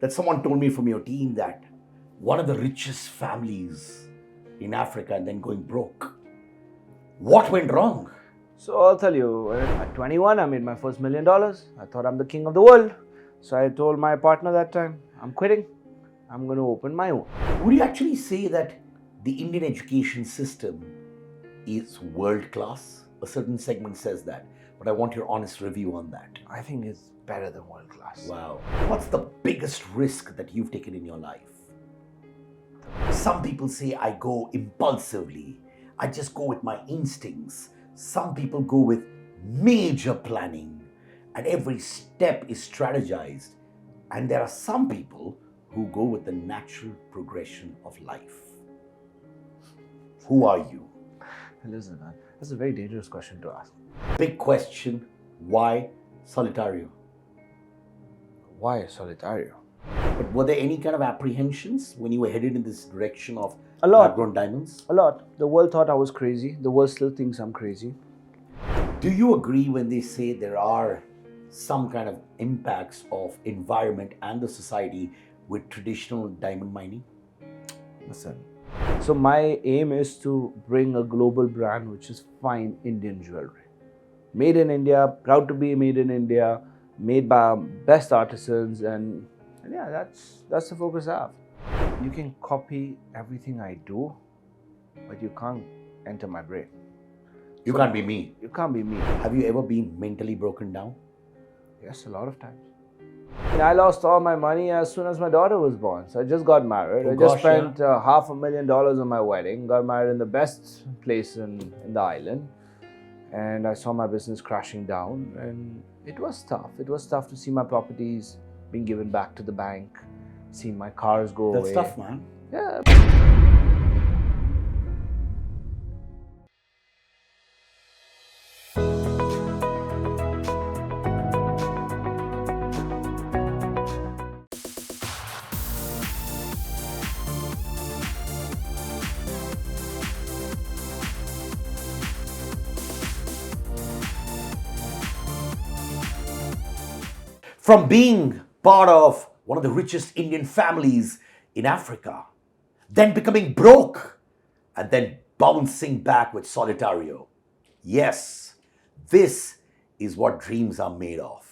that someone told me from your team that one of the richest families in Africa and then going broke. What went wrong? So I'll tell you, at 21, I made my first $1 million. I thought I'm the king of the world. So I told my partner that time, I'm quitting. I'm going to open my own. Would you actually say that the Indian education system is world class? A certain segment says that, but I want your honest review on that. I think it's better than world class. Wow. What's the biggest risk that you've taken in your life? Some people say I go impulsively. I just go with my instincts. Some people go with major planning and every step is strategized. And there are some people who go with the natural progression of life. Who are you? Listen, man, that's a very dangerous question to ask. Big question, why Solitario? Why Solitario? But were there any kind of apprehensions when you were headed in this direction of A lot. lab-grown diamonds? A lot. The world thought I was crazy. The world still thinks I'm crazy. Do you agree when they say there are some kind of impacts of environment and the society with traditional diamond mining? Listen. So my aim is to bring a global brand which is fine Indian jewelry. Made in India, proud to be made in India, made by best artisans, and yeah, that's the focus I have. You can copy everything I do, but you can't enter my brain. You can't be me. You can't be me. Have you ever been mentally broken down? Yes, a lot of times. And I lost all my money as soon as my daughter was born. So I just got married. Oh I just gosh, spent $500,000 on my wedding. Got married in the best place in the island. And I saw my business crashing down. And it was tough. It was tough to see my properties being given back to the bank. Seeing my cars go away. That's tough, man. Yeah. From being part of one of the richest Indian families in Africa, then becoming broke, and then bouncing back with Solitario. Yes, this is what dreams are made of.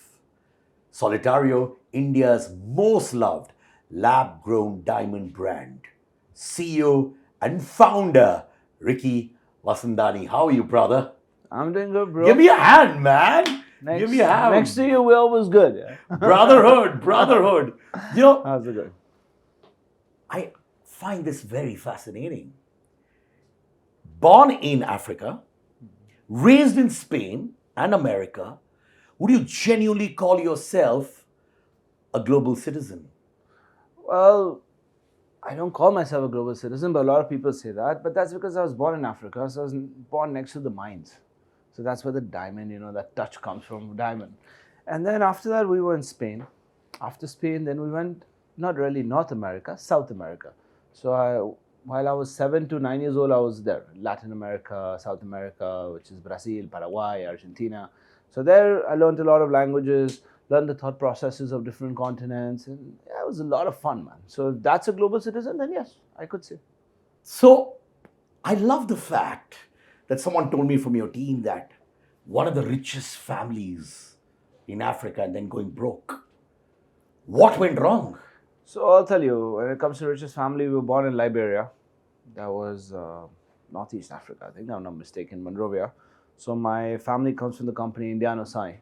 Solitario, India's most loved lab grown diamond brand. CEO and founder, Ricky Vasandani. How are you, brother? I'm doing good, bro. Give me a hand, man. Give me a hand. Next to you, Will was good. Yeah. Brotherhood. You know, How's it going? I find this very fascinating. Born in Africa, raised in Spain and America, would you genuinely call yourself a global citizen? Well, I don't call myself a global citizen, but a lot of people say that. But that's because I was born in Africa, so I was born next to the mines. So that's where the diamond, that touch comes from, diamond. And then after that, we were in Spain. After Spain, then we went, not really North America, South America. So while I was 7 to 9 years old, I was there. Latin America, South America, which is Brazil, Paraguay, Argentina. So there I learned a lot of languages, learned the thought processes of different continents. And yeah, it was a lot of fun, man. So if that's a global citizen, then yes, I could say. So I love the fact that someone told me from your team that one of the richest families in Africa and then going broke. What went wrong? So I'll tell you, when it comes to richest family, we were born in Liberia. That was Northeast Africa, I think, I'm not mistaken, Monrovia. So my family comes from the company Indiano Sai.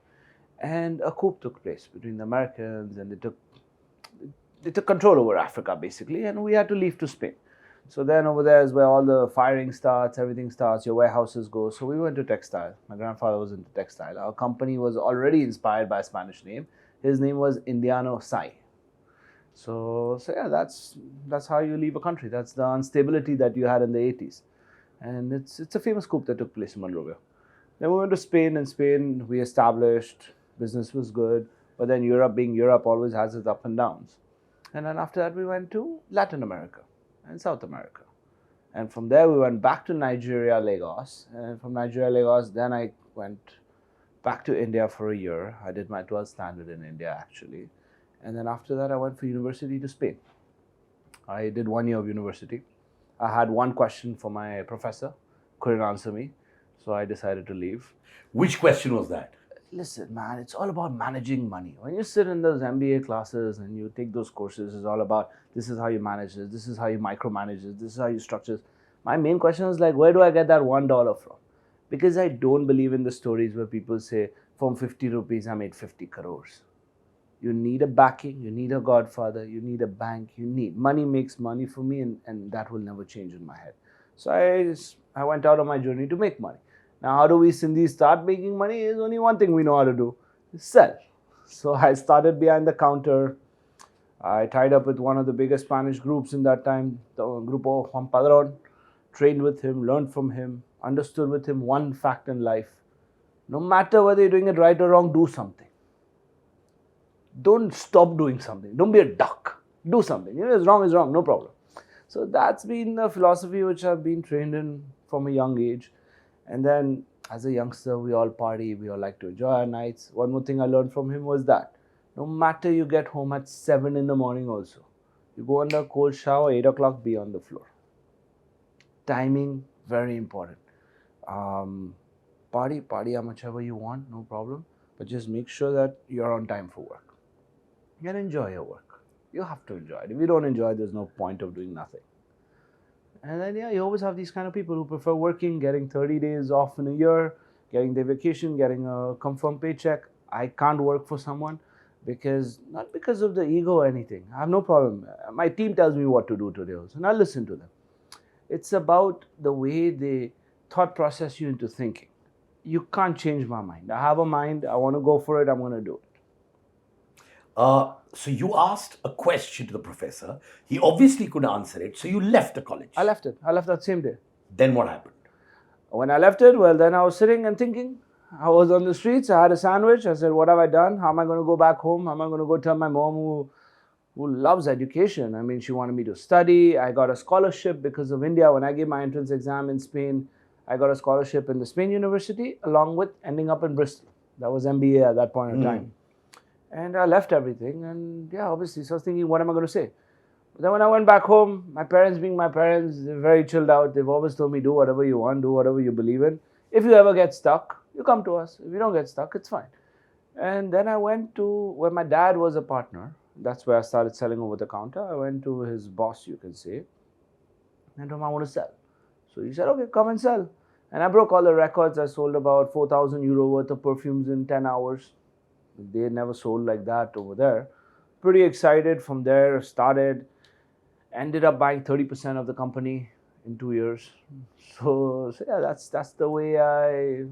And a coup took place between the Americans, and they took control over Africa, basically, and we had to leave to Spain. So then over there is where all the firing starts, everything starts, your warehouses go. So we went to textile. My grandfather was into textile. Our company was already inspired by a Spanish name. His name was Indiano Sai. So yeah, that's how you leave a country. That's the instability that you had in the 80s. And it's a famous coup that took place in Monrovia. Then we went to Spain. In Spain, we established, business was good. But then Europe, being Europe, always has its ups and downs. And then after that, we went to Latin America and South America. And from there, we went back to Nigeria, Lagos. And from Nigeria, Lagos, then I went back to India for a year. I did my 12th standard in India, actually. And then after that, I went for university to Spain. I did 1 year of university. I had one question for my professor, couldn't answer me, so I decided to leave. Which question was that? Listen, man, it's all about managing money. When you sit in those MBA classes and you take those courses, it's all about this is how you manage this is how you micromanage this is how you structure this. My main question was like, where do I get that $1 from? Because I don't believe in the stories where people say, from 50 rupees, I made 50 crores. You need a backing, you need a godfather, you need a bank, you need money makes money for me, and that will never change in my head. So I went out on my journey to make money. Now, how do we Sindhis start making money? Is only one thing we know how to do, sell. So I started behind the counter. I tied up with one of the biggest Spanish groups in that time, the Grupo Juan Padron, trained with him, learned from him, understood with him one fact in life. No matter whether you're doing it right or wrong, do something. Don't stop doing something. Don't be a duck. Do something. You know, it's wrong, no problem. So that's been the philosophy which I've been trained in from a young age. And then as a youngster, we all party, we all like to enjoy our nights. One more thing I learned from him was that no matter you get home at 7 in the morning also, you go under a cold shower, 8 o'clock, be on the floor. Timing, very important. Party how much ever you want, no problem. But just make sure that you're on time for work. And enjoy your work. You have to enjoy it. If you don't enjoy it, there's no point of doing nothing. And then, yeah, you always have these kind of people who prefer working, getting 30 days off in a year, getting their vacation, getting a confirmed paycheck. I can't work for someone not because of the ego or anything. I have no problem. My team tells me what to do today also, and I listen to them. It's about the way they thought process you into thinking. You can't change my mind. I have a mind. I want to go for it. I'm going to do it. So you asked a question to the professor. He obviously couldn't answer it. So you left the college. I left it. I left that same day. Then what happened? When I left it, well, then I was sitting and thinking. I was on the streets. I had a sandwich. I said, what have I done? How am I going to go back home? How am I going to go tell my mom who loves education? I mean, she wanted me to study. I got a scholarship because of India. When I gave my entrance exam in Spain, I got a scholarship in the Spain University along with ending up in Bristol. That was MBA at that point in time. And I left everything, and yeah, obviously, so I was thinking, what am I going to say? But then when I went back home, my parents being my parents, they're very chilled out. They've always told me, do whatever you want, do whatever you believe in. If you ever get stuck, you come to us. If you don't get stuck, it's fine. And then I went to where my dad was a partner. That's where I started selling over the counter. I went to his boss, you can say, and told him I want to sell. So he said, okay, come and sell. And I broke all the records. I sold about 4,000 euro worth of perfumes in 10 hours. They never sold like that over there. Pretty excited from there, ended up buying 30% of the company in 2 years. So yeah, that's the way I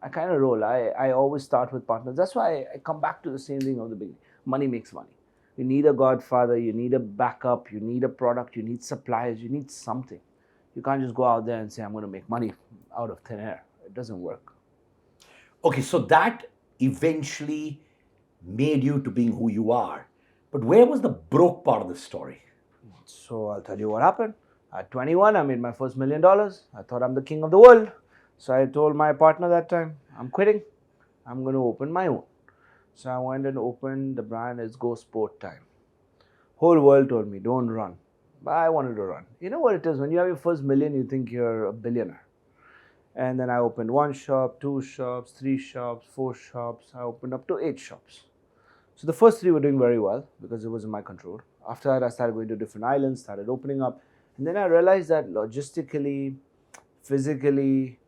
kind of roll. I always start with partners. That's why I come back to the same thing of the beginning. Money makes money. You need a godfather, you need a backup, you need a product, you need suppliers, you need something. You can't just go out there and say, I'm going to make money out of thin air. It doesn't work. Okay, so that eventually made you to being who you are. But where was the broke part of the story? So I'll tell you what happened. At 21, I made my first $1 million. I thought I'm the king of the world. So I told my partner that time, I'm quitting. I'm going to open my own. So I went and opened the brand as Go Sport Time. Whole world told me, don't run. But I wanted to run. You know what it is? When you have your first million, you think you're a billionaire. And then I opened 1 shop, 2 shops, 3 shops, 4 shops. I opened up to 8 shops. So the first 3 were doing very well because it was in my control. After that, I started going to different islands, started opening up. And then I realized that logistically, physically,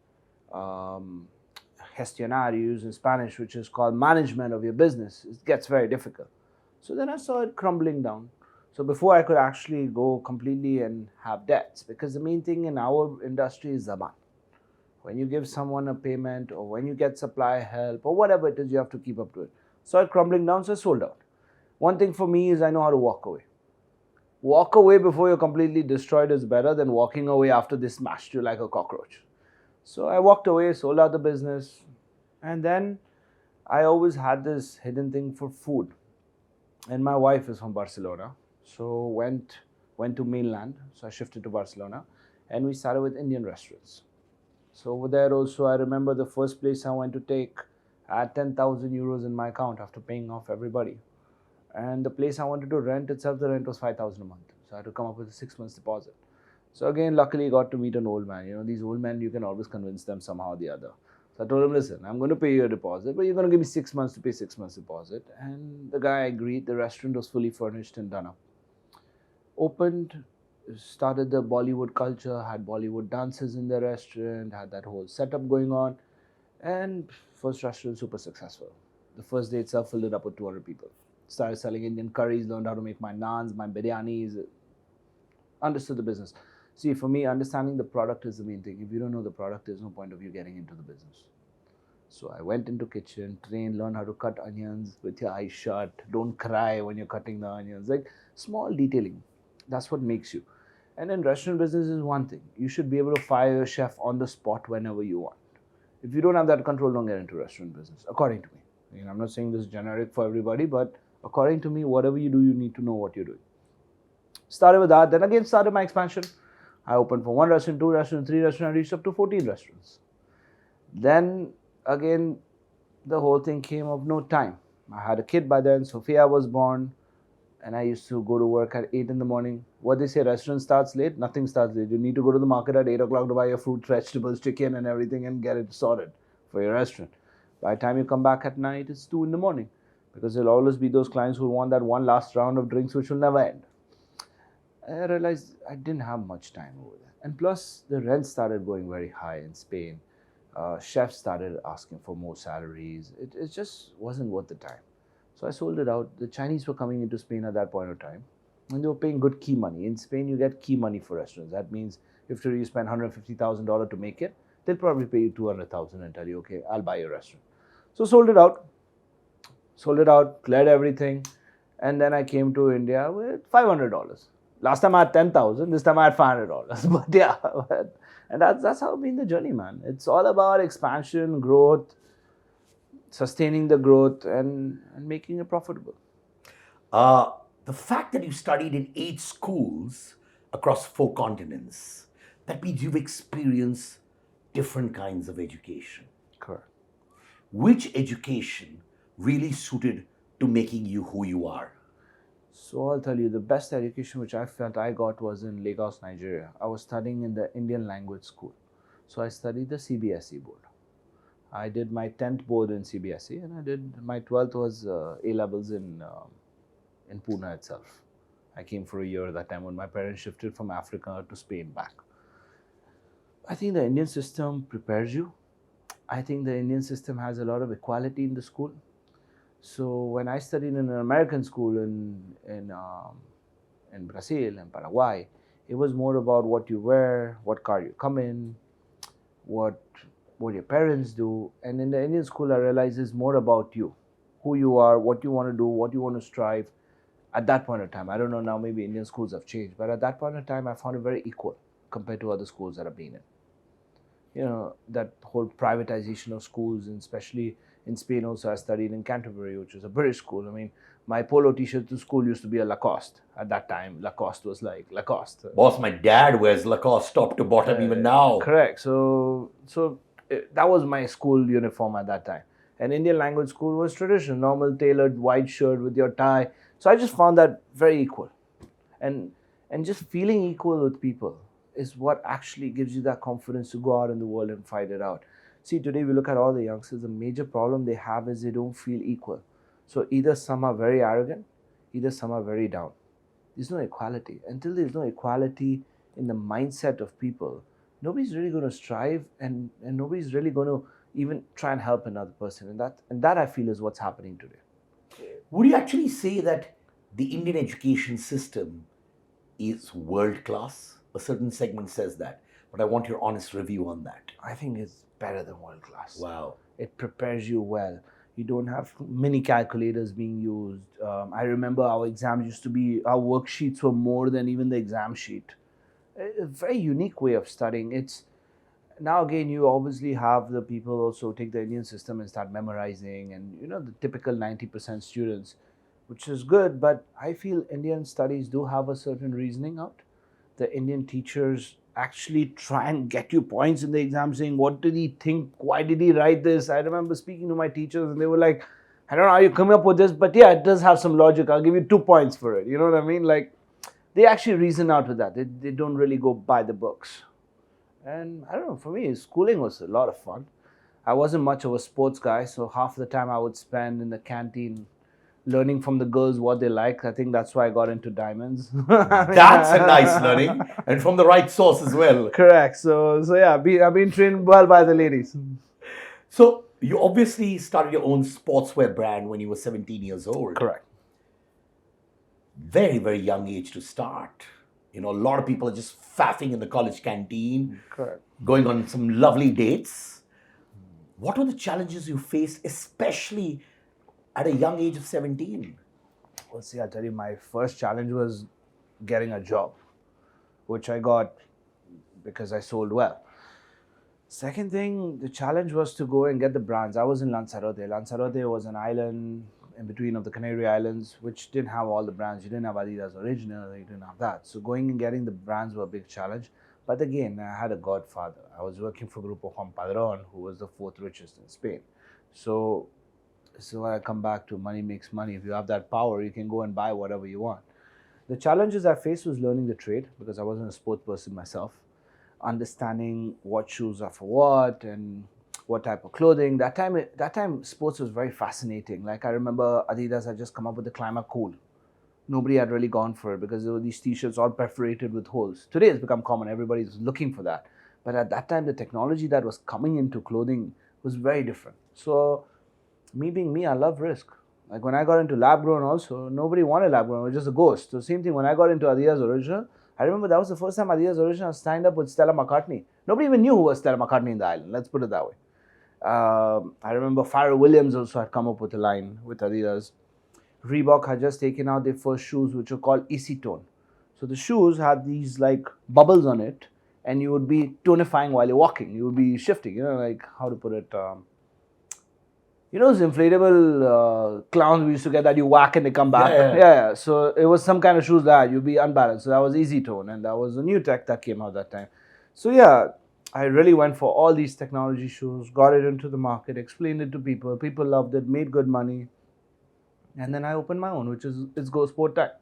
gestionar, you use in Spanish, which is called management of your business, it gets very difficult. So then I saw it crumbling down. So before I could actually go completely and have debts, because the main thing in our industry is zaman. When you give someone a payment or when you get supply help or whatever it is, you have to keep up to it. So it crumbling down, so I sold out. One thing for me is I know how to walk away. Walk away before you're completely destroyed is better than walking away after they smashed you like a cockroach. So I walked away, sold out the business, and then I always had this hidden thing for food. And my wife is from Barcelona, so went to mainland. So I shifted to Barcelona, and we started with Indian restaurants. So over there also, I remember the first place I went to take, I had 10,000 euros in my account after paying off everybody. And the place I wanted to rent itself, the rent was 5,000 a month. So I had to come up with a 6 months deposit. So again, luckily got to meet an old man. You know, these old men, you can always convince them somehow or the other. So I told him, listen, I'm going to pay you a deposit, but you're going to give me 6 months to pay 6 months deposit. And the guy agreed. The restaurant was fully furnished and done up. Opened, started the Bollywood culture, had Bollywood dances in the restaurant, had that whole setup going on. And first restaurant super successful. The first day itself filled it up with 200 people. Started selling Indian curries, learned how to make my naans, my biryanis, understood the business. See, for me, understanding the product is the main thing. If you don't know the product, there's no point of you getting into the business. So I went into kitchen, trained, learned how to cut onions with your eyes shut. Don't cry when you're cutting the onions. Like small detailing. That's what makes you. And then restaurant business is one thing. You should be able to fire a chef on the spot whenever you want. If you don't have that control, don't get into restaurant business, according to me. I mean, I'm not saying this is generic for everybody, but according to me, whatever you do, you need to know what you're doing. Started with that, then again started my expansion. I opened for 1 restaurant, 2 restaurants, 3 restaurants, I reached up to 14 restaurants. Then again, the whole thing came of no time. I had a kid by then, Sophia was born, and I used to go to work at 8 in the morning. What they say, restaurant starts late, nothing starts late. You need to go to the market at 8 o'clock to buy your fruit, vegetables, chicken and everything and get it sorted for your restaurant. By the time you come back at night, it's 2 in the morning, because there'll always be those clients who want that one last round of drinks which will never end. I realized I didn't have much time over there. And plus, the rent started going very high in Spain. Chefs started asking for more salaries. It just wasn't worth the time. So I sold it out. The Chinese were coming into Spain at that point of time, and they were paying good key money. In Spain, you get key money for restaurants. That means if you spend $150,000 to make it, they'll probably pay you $200,000 and tell you, okay, I'll buy your restaurant. So sold it out, cleared everything, and then I came to India with $500. Last time I had 10,000, this time I had $500. But yeah, and that's how it's been the journey, man. It's all about expansion, growth, sustaining the growth, and making it profitable. The fact that you studied in 8 schools across 4 continents, that means you've experienced different kinds of education. Correct. Which education really suited to making you who you are? So I'll tell you, the best education which I felt I got was in Lagos, Nigeria. I was studying in the Indian language school. So I studied the CBSE board. I did my 10th board in CBSE, and I did my 12th was A-levels in Pune itself. I came for a year at that time when my parents shifted from Africa to Spain back. I think the Indian system prepares you. I think the Indian system has a lot of equality in the school. So when I studied in an American school in Brazil and Paraguay, it was more about what you wear, what car you come in, what your parents do. And in the Indian school, I realized it's more about you, who you are, what you want to do, what you want to strive. At that point of time, I don't know now, maybe Indian schools have changed, but at that point of time, I found it very equal compared to other schools that I've been in. You know, that whole privatization of schools, and especially in Spain also, I studied in Canterbury, which was a British school. I mean, my polo t-shirt to school used to be a Lacoste. At that time, Lacoste was like Lacoste. Boss, my dad wears Lacoste top to bottom even now. Correct. So that was my school uniform at that time. And Indian language school was traditional, normal tailored white shirt with your tie. So I just found that very equal. And just feeling equal with people is what actually gives you that confidence to go out in the world and fight it out. See, today we look at all the youngsters, the major problem they have is they don't feel equal. So either some are very arrogant, either some are very down. There's no equality. Until there's no equality in the mindset of people, nobody's really going to strive, and nobody's really going to even try and help another person. And that I feel is what's happening today. Would you actually say that the Indian education system is world class? A certain segment says that, but I want your honest review on that. I think it's better than world class. Wow. It prepares you well. You don't have many calculators being used. I remember our exams used to be, our worksheets were more than even the exam sheet. A very unique way of studying. It's now again, you obviously have the people also take the Indian system and start memorizing, and you know, the typical 90% students, which is good, but I feel Indian studies do have a certain reasoning out. The Indian teachers actually try and get you points in the exam saying, what did he think? Why did he write this? I remember speaking to my teachers and they were like, I don't know how you come up with this, but yeah, it does have some logic. I'll give you 2 points for it. You know what I mean? Like, they actually reason out with that. They don't really go by the books. And I don't know, for me, schooling was a lot of fun. I wasn't much of a sports guy, so half the time I would spend in the canteen learning from the girls what they like. I think that's why I got into diamonds. That's a nice learning, and from the right source as well. Correct. So yeah, I've been trained well by the ladies. So you obviously started your own sportswear brand when you were 17 years old. Correct. Very, very young age to start. You know, a lot of people are just faffing in the college canteen, Correct. going on some lovely dates. What were the challenges you faced, especially at a young age of 17? Well, see, I'll tell you, my first challenge was getting a job, which I got because I sold well. Second thing, the challenge was to go and get the brands. I was in Lanzarote. Lanzarote was an island in between of the Canary Islands, which didn't have all the brands. You didn't have Adidas Original, you didn't have that. So going and getting the brands were a big challenge. But again, I had a godfather. I was working for Grupo Juan Padrón, who was the fourth richest in Spain. So I come back to money makes money. If you have that power, you can go and buy whatever you want. The challenges I faced was learning the trade because I wasn't a sports person myself. Understanding what shoes are for what and what type of clothing. That time sports was very fascinating. Like I remember Adidas had just come up with the Climacool. Cool. Nobody had really gone for it because there were these t-shirts all perforated with holes. Today it's become common. Everybody's looking for that. But at that time, the technology that was coming into clothing was very different. So me being me, I love risk. Like when I got into lab grown also, nobody wanted lab grown. It was just a ghost. So same thing when I got into Adidas Original, I remember that was the first time Adidas Original signed up with Stella McCartney. Nobody even knew who was Stella McCartney in the island. Let's put it that way. I remember Pharrell Williams also had come up with a line with Adidas. Reebok had just taken out their first shoes, which were called Easy Tone. So the shoes had these like bubbles on it, and you would be tonifying while you're walking. You would be shifting. You know, like how to put it. You know those inflatable clowns we used to get that you whack and they come back? Yeah. So it was some kind of shoes that you'd be unbalanced. So that was Easy Tone, and that was a new tech that came out that time. So yeah, I really went for all these technology shoes, got it into the market, explained it to people. People loved it, made good money. And then I opened my own, which is It's Go Sport Tech.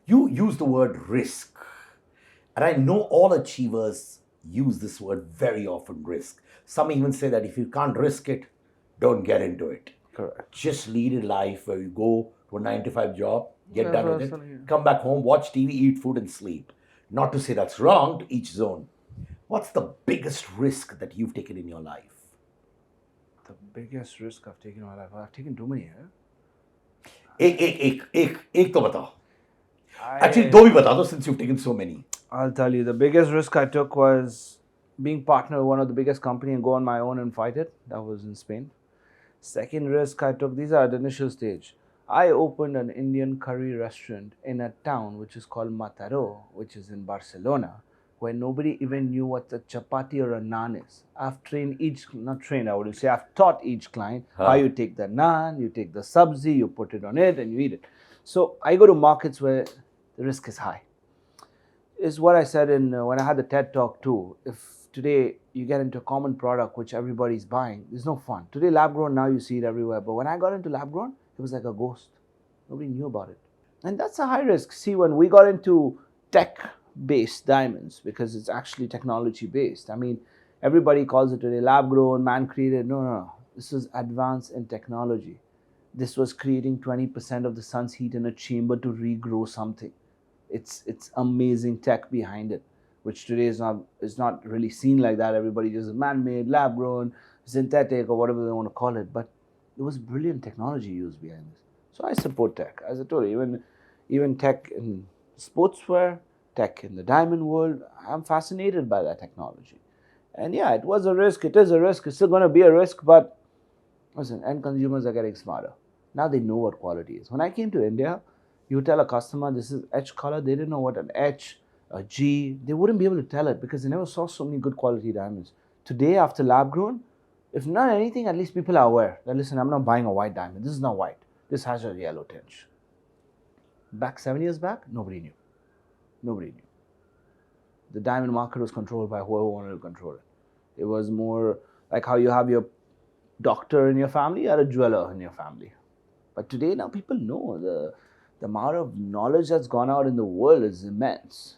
You use the word risk. And I know all achievers use this word very often, risk. Some even say that if you can't risk it, don't get into it. Correct. Just lead a life where you go to a 9 to 5 job, get done with it, absolutely. come back home, watch TV, eat food, and sleep. Not to say that's wrong, to each zone. What's the biggest risk that you've taken in your life? The biggest risk I've taken in my life. I've taken too many, एक तो बताओ. Actually, दो भी बता दो since you've taken so many. I'll tell you, the biggest risk I took was being partner with one of the biggest company and go on my own and fight it. That was in Spain. Second risk I took, these are at the initial stage. I opened an Indian curry restaurant in a town which is called Mataró, which is in Barcelona, where nobody even knew what a chapati or a naan is. I've trained I've taught each client how you take the naan, you take the sabzi, you put it on it and you eat it. So I go to markets where the risk is high. Is what I said when I had the TED talk too. If today you get into a common product which everybody's buying, there's no fun. Today lab grown, now you see it everywhere. But when I got into lab grown, it was like a ghost. Nobody knew about it. And that's a high risk. See, when we got into tech-based diamonds, because it's actually technology-based. I mean, everybody calls it today lab grown, man created. No. This is advanced in technology. This was creating 20% of the sun's heat in a chamber to regrow something. It's amazing tech behind it, which today is not really seen like that. Everybody just man-made, lab-grown, synthetic, or whatever they want to call it. But there was brilliant technology used behind this. So I support tech. As I told you, even tech in sportswear, tech in the diamond world, I'm fascinated by that technology. And yeah, it was a risk. It is a risk. It's still going to be a risk. But listen, end consumers are getting smarter. Now they know what quality is. When I came to India, you tell a customer this is H color, they didn't know what an H, a G, they wouldn't be able to tell it because they never saw so many good quality diamonds. Today, after lab grown, if not anything, at least people are aware that listen, I'm not buying a white diamond. This is not white. This has a yellow tinge. Back 7 years back, nobody knew. Nobody knew. The diamond market was controlled by whoever wanted to control it. It was more like how you have your doctor in your family or a jeweler in your family. But today now people know the amount of knowledge that's gone out in the world is immense.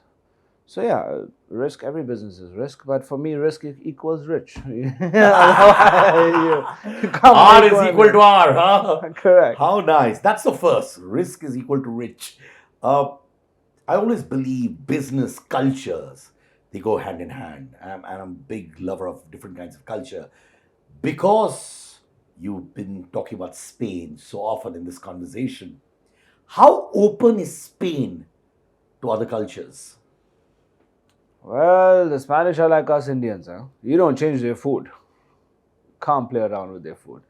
So yeah, risk. Every business is risk, but for me, risk equals rich. you can't R make is one. equal to R, huh? Correct. How nice. That's the first. Risk is equal to rich. Uh, I always believe business cultures, they go hand in hand. And I'm a big lover of different kinds of culture. Because you've been talking about Spain so often in this conversation, how open is Spain to other cultures? Well, the Spanish are like us Indians. Huh? You don't change their food. Can't play around with their food.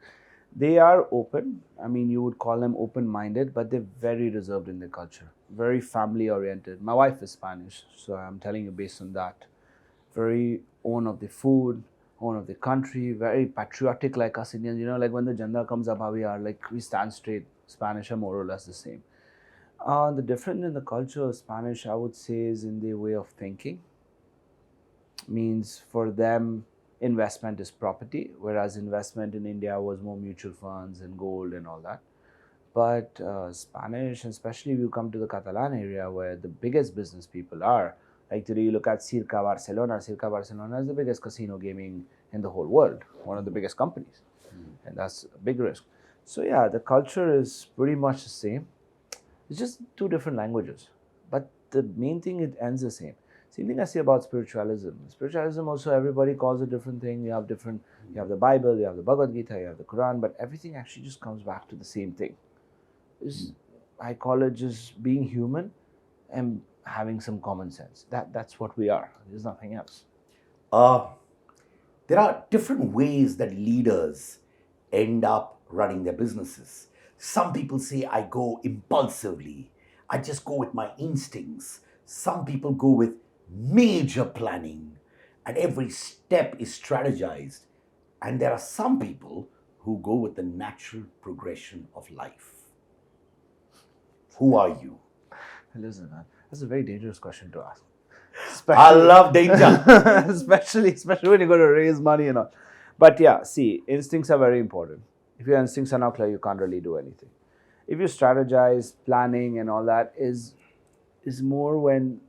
They are open. I mean, you would call them open minded, but they're very reserved in their culture, very family oriented. My wife is Spanish, so I'm telling you based on that. Very own of the food, own of the country, very patriotic like us Indians. You know, like when the Janda comes up, how we are, like we stand straight. Spanish are more or less the same. The difference in the culture of Spanish, I would say, is in their way of thinking. Means for them, investment is property, whereas investment in India was more mutual funds and gold and all that. But Spanish, and especially if you come to the Catalan area where the biggest business people are, like today you look at Circa Barcelona. Circa Barcelona is the biggest casino gaming in the whole world, one of the biggest companies, and that's a big risk. So yeah, the culture is pretty much the same. It's just two different languages, but the main thing, it ends the same. Same thing I say about spiritualism. Spiritualism also, everybody calls it different thing. You have different. You have the Bible, you have the Bhagavad Gita, you have the Quran, but everything actually just comes back to the same thing. Is I call it just being human and having some common sense. That's what we are. There's nothing else. Uh, there are different ways that leaders end up running their businesses. Some people say, I go impulsively, I just go with my instincts. Some people go with major planning, and every step is strategized. And there are some people who go with the natural progression of life. Who are you? Listen, man, that's a very dangerous question to ask. I love danger. especially when you're going to raise money and all. But yeah, see, instincts are very important. If your instincts are not clear, you can't really do anything. If you strategize, planning and all that is more when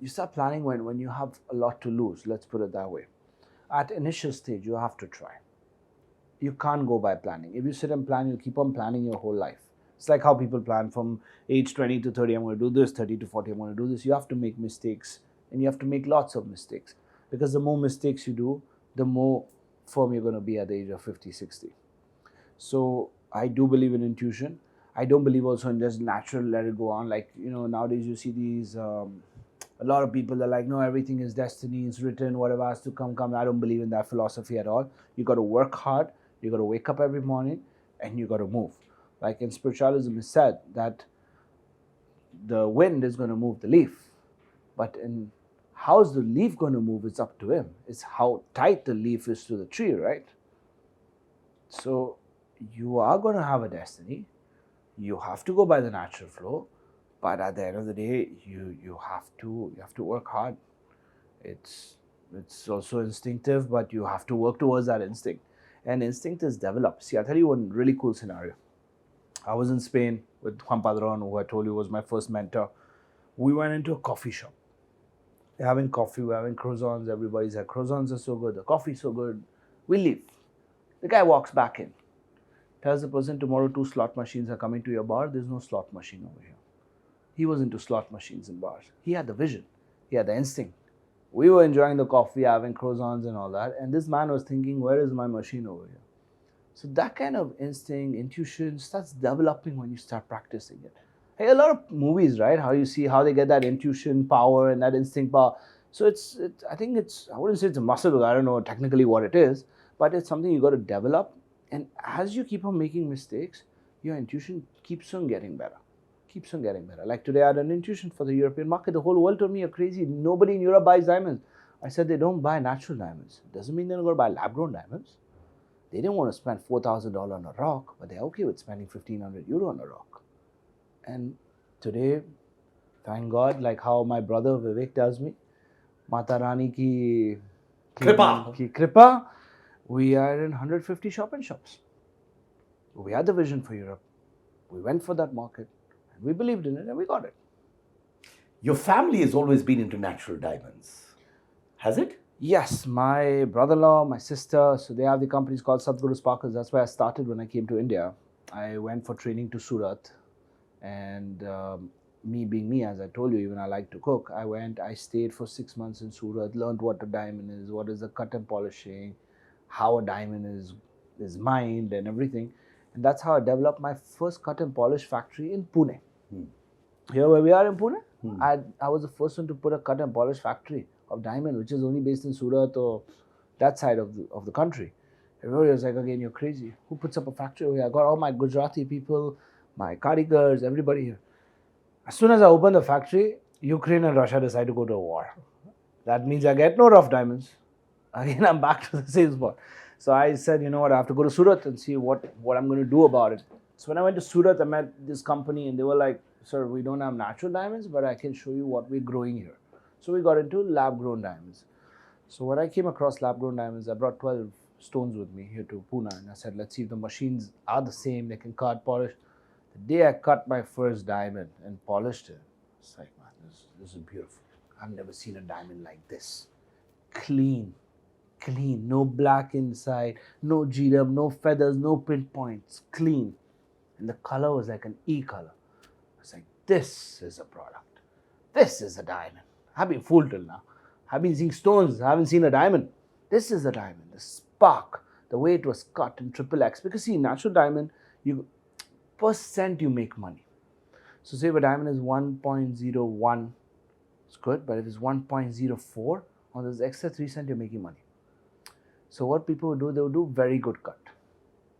you start planning when you have a lot to lose. Let's put it that way. At initial stage, you have to try. You can't go by planning. If you sit and plan, you'll keep on planning your whole life. It's like how people plan from age 20 to 30, I'm going to do this, 30 to 40, I'm going to do this. You have to make mistakes, and you have to make lots of mistakes, because the more mistakes you do, the more firm you're going to be at the age of 50, 60. So I do believe in intuition. I don't believe also in just natural, let it go on. Like, nowadays you see these, a lot of people are like, no, everything is destiny, it's written, whatever has to come, come. I don't believe in that philosophy at all. You got to work hard, you got to wake up every morning, and you got to move. Like in spiritualism, it's said that the wind is going to move the leaf, but in how's the leaf going to move, it's up to him. It's how tight the leaf is to the tree, right? So you are going to have a destiny. You have to go by the natural flow, but at the end of the day, you have to work hard. It's also instinctive, but you have to work towards that instinct. And instinct is developed. See, I'll tell you one really cool scenario. I was in Spain with Juan Padron, who I told you was my first mentor. We went into a coffee shop. We're having coffee, we're having croissants, everybody's like, croissants are so good, the coffee's so good. We leave. The guy walks back in, tells the person, tomorrow 2 slot machines are coming to your bar, there's no slot machine over here. He was into slot machines and bars. He had the vision, he had the instinct. We were enjoying the coffee, having croissants and all that, and this man was thinking, where is my machine over here? So that kind of instinct, intuition starts developing when you start practicing it. Hey, a lot of movies, right? How you see how they get that intuition power and that instinct power. So I think I wouldn't say it's a muscle, because I don't know technically what it is, but it's something you got to develop. And as you keep on making mistakes, your intuition keeps on getting better. Keeps on getting better. Like today, I had an intuition for the European market. The whole world told me you're crazy. Nobody in Europe buys diamonds. I said they don't buy natural diamonds. Doesn't mean they're going to buy lab-grown diamonds. They didn't want to spend $4,000 on a rock, but they're okay with spending 1,500 euro on a rock. And today, thank God, like how my brother Vivek tells me, Mata Rani ki Kripa. kripa, We are in 150 shop-in-shops. We had the vision for Europe. We went for that market, and we believed in it, and we got it. Your family has always been into natural diamonds. Has it? Yes, my brother-in-law, my sister, so they have the companies called Sadhguru Sparkles. That's where I started when I came to India. I went for training to Surat, and me being me, as I told you, even I like to cook. I stayed for 6 months in Surat, learned what a diamond is, what is the cut and polishing, how a diamond is mined, and everything. And that's how I developed my first cut and polish factory in Pune. Here where we are in Pune, I was the first one to put a cut and polish factory of diamond, which is only based in Surat or that side of the country. Everybody was like, again, you're crazy. Who puts up a factory over here? I got all my Gujarati people, my Karigars, everybody here. As soon as I opened the factory, Ukraine and Russia decided to go to a war. That means I get no rough diamonds. Again, I'm back to the same spot. So I said, you know what, I have to go to Surat and see what I'm going to do about it. So when I went to Surat, I met this company and they were like, sir, we don't have natural diamonds, but I can show you what we're growing here. So we got into lab-grown diamonds. So when I came across lab-grown diamonds, I brought 12 stones with me here to Pune, and I said, let's see if the machines are the same, they can cut, polish. The day I cut my first diamond and polished it, it's like, man, this is beautiful. I've never seen a diamond like this. Clean, no black inside, no G-dub, no feathers, no pinpoints, clean. And the color was like an E color. I was like, this is a product. This is a diamond. I've been fooled till now. I've been seeing stones. I haven't seen a diamond. This is a diamond. The spark, the way it was cut in triple X. Because see, natural diamond, per cent you make money. So say if a diamond is 1.01, it's good. But if it's 1.04, on this extra 3 cents, you're making money. So what people would do, they would do very good cut.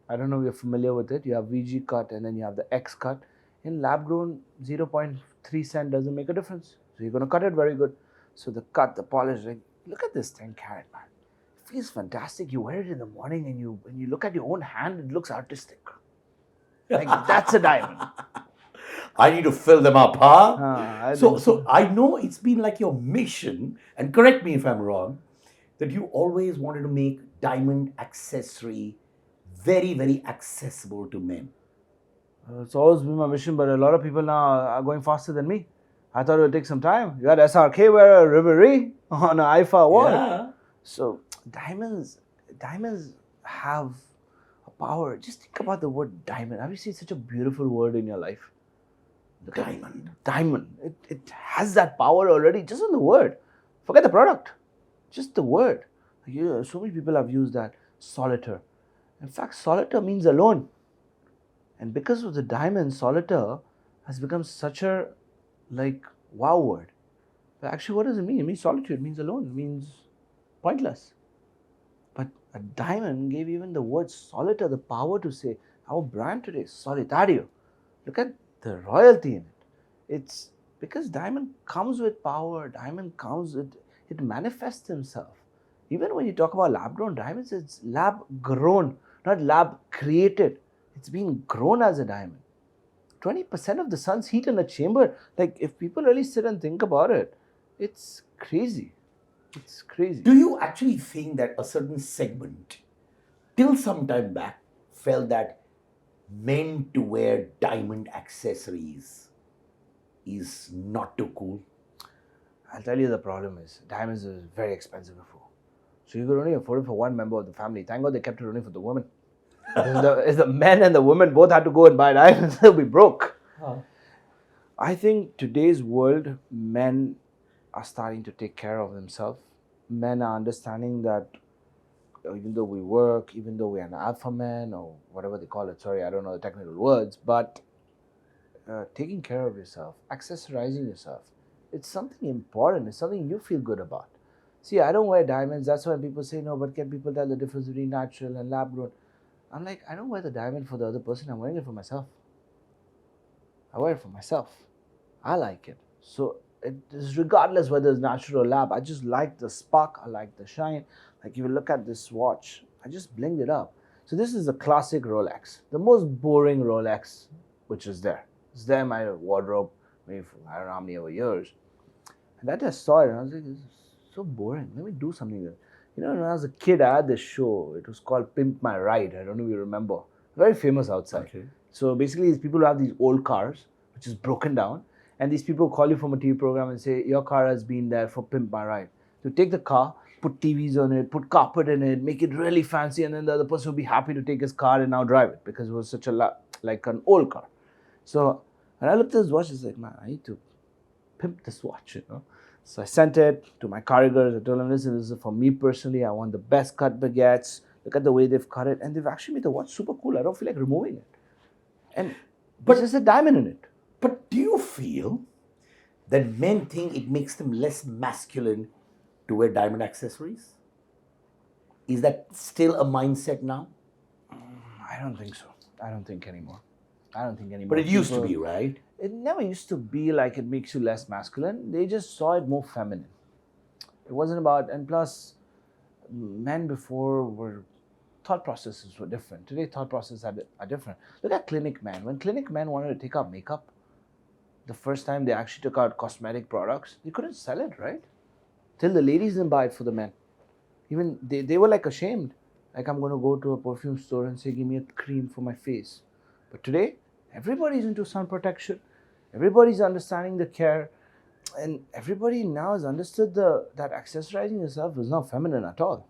I don't know if you're familiar with it. You have VG cut and then you have the X cut. In lab grown, 0.3 cent doesn't make a difference. So you're going to cut it very good. So the cut, the polish, like, look at this 10 carat, man. It feels fantastic. You wear it in the morning and when you look at your own hand, it looks artistic. Like, that's a diamond. I need to fill them up, huh? I So I know it's been like your mission, and correct me if I'm wrong, that you always wanted to make diamond accessory very, very accessible to men. It's always been my mission, but a lot of people now are going faster than me. I thought it would take some time. You had SRK wear a Reverie on an IFA award. Yeah. So diamonds have a power. Just think about the word diamond. Have you seen such a beautiful word in your life? Diamond. Diamond. It has that power already just in the word. Forget the product. Just the word. So many people have used that. Solitaire. In fact, solitaire means alone. And because of the diamond, solitaire has become such a wow word. But actually, what does it mean? It means solitude. It means alone. It means pointless. But a diamond gave even the word solitaire the power to say, our brand today is Solitario. Look at the royalty in it. It's because diamond comes with power. Diamond comes with, it manifests himself. Even when you talk about lab-grown diamonds, it's lab-grown, not lab-created. It's being grown as a diamond. 20% of the sun's heat in a chamber. Like, if people really sit and think about it, it's crazy. It's crazy. Do you actually think that a certain segment, till some time back, felt that men to wear diamond accessories is not too cool? I'll tell you the problem is, diamonds is very expensive before. So you could only afford it for one member of the family. Thank God they kept it only for the women. If the men and the women both had to go and buy diamonds, they'll be broke. Huh. I think today's world, men are starting to take care of themselves. Men are understanding that even though we work, even though we're an alpha man or whatever they call it, sorry, I don't know the technical words, but taking care of yourself, accessorizing yourself, it's something important. It's something you feel good about. See, I don't wear diamonds. That's why people say, no, but can people tell the difference between natural and lab grown? I'm like, I don't wear the diamond for the other person. I'm wearing it for myself. I wear it for myself. I like it. So it is regardless whether it's natural or lab. I just like the spark. I like the shine. Like, if you look at this watch, I just blinged it up. So this is a classic Rolex. The most boring Rolex which is there. It's there in my wardrobe, maybe for I don't know how many over years. And that I saw it and I was like, this is so boring. Let me do something with it. You know, when I was a kid, I had this show. It was called Pimp My Ride. I don't know if you remember. Very famous outside. Okay. So basically, these people who have these old cars, which is broken down, and these people call you from a TV program and say, your car has been there for Pimp My Ride. So take the car, put TVs on it, put carpet in it, make it really fancy, and then the other person will be happy to take his car and now drive it because it was such a like an old car. So when I looked at this watch, it's like, man, I need to pimp this watch, you know. So I sent it to my carriers. I told them, listen, this is for me personally. I want the best cut baguettes. Look at the way they've cut it. And they've actually made the watch super cool. I don't feel like removing it. And but there's a diamond in it. But do you feel that men think it makes them less masculine to wear diamond accessories? Is that still a mindset now? I don't think so. I don't think anymore. But it used to People- be, right? It never used to be like it makes you less masculine. They just saw it more feminine. It wasn't about, and plus, men before were, thought processes were different. Today, thought processes are different. Look at clinic men. When clinic men wanted to take out makeup, the first time they actually took out cosmetic products, they couldn't sell it, right? Till the ladies didn't buy it for the men. Even they were like ashamed. Like, I'm going to go to a perfume store and say, give me a cream for my face. But today, everybody's into sun protection. Everybody's understanding the care. And everybody now has understood that accessorizing yourself is not feminine at all.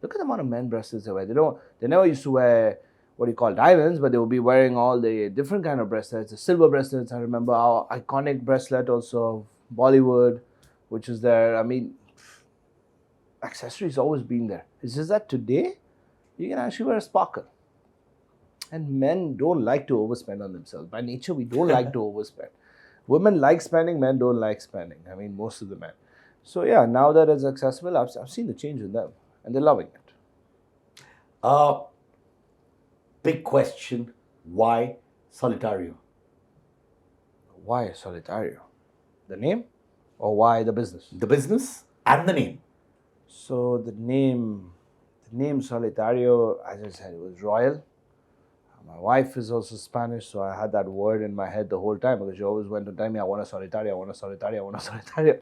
Look at the amount of men bracelets they wear. They never used to wear what you call diamonds, but they would be wearing all the different kind of bracelets. The silver bracelets, I remember our iconic bracelet also of Bollywood, which is there. I mean, accessories always been there. It's just that today, you can actually wear a sparkle. And men don't like to overspend on themselves. By nature, we don't like to overspend. Women like spending, men don't like spending. I mean, most of the men. So yeah, now that it's accessible, I've seen the change in them. And they're loving it. Big question. Why Solitario? Why Solitario? The name? Or why the business? The business and the name. So the name Solitario, as I said, it was royal. My wife is also Spanish, so I had that word in my head the whole time because she always went to tell me, I want a Solitario, I want a Solitario, I want a Solitario.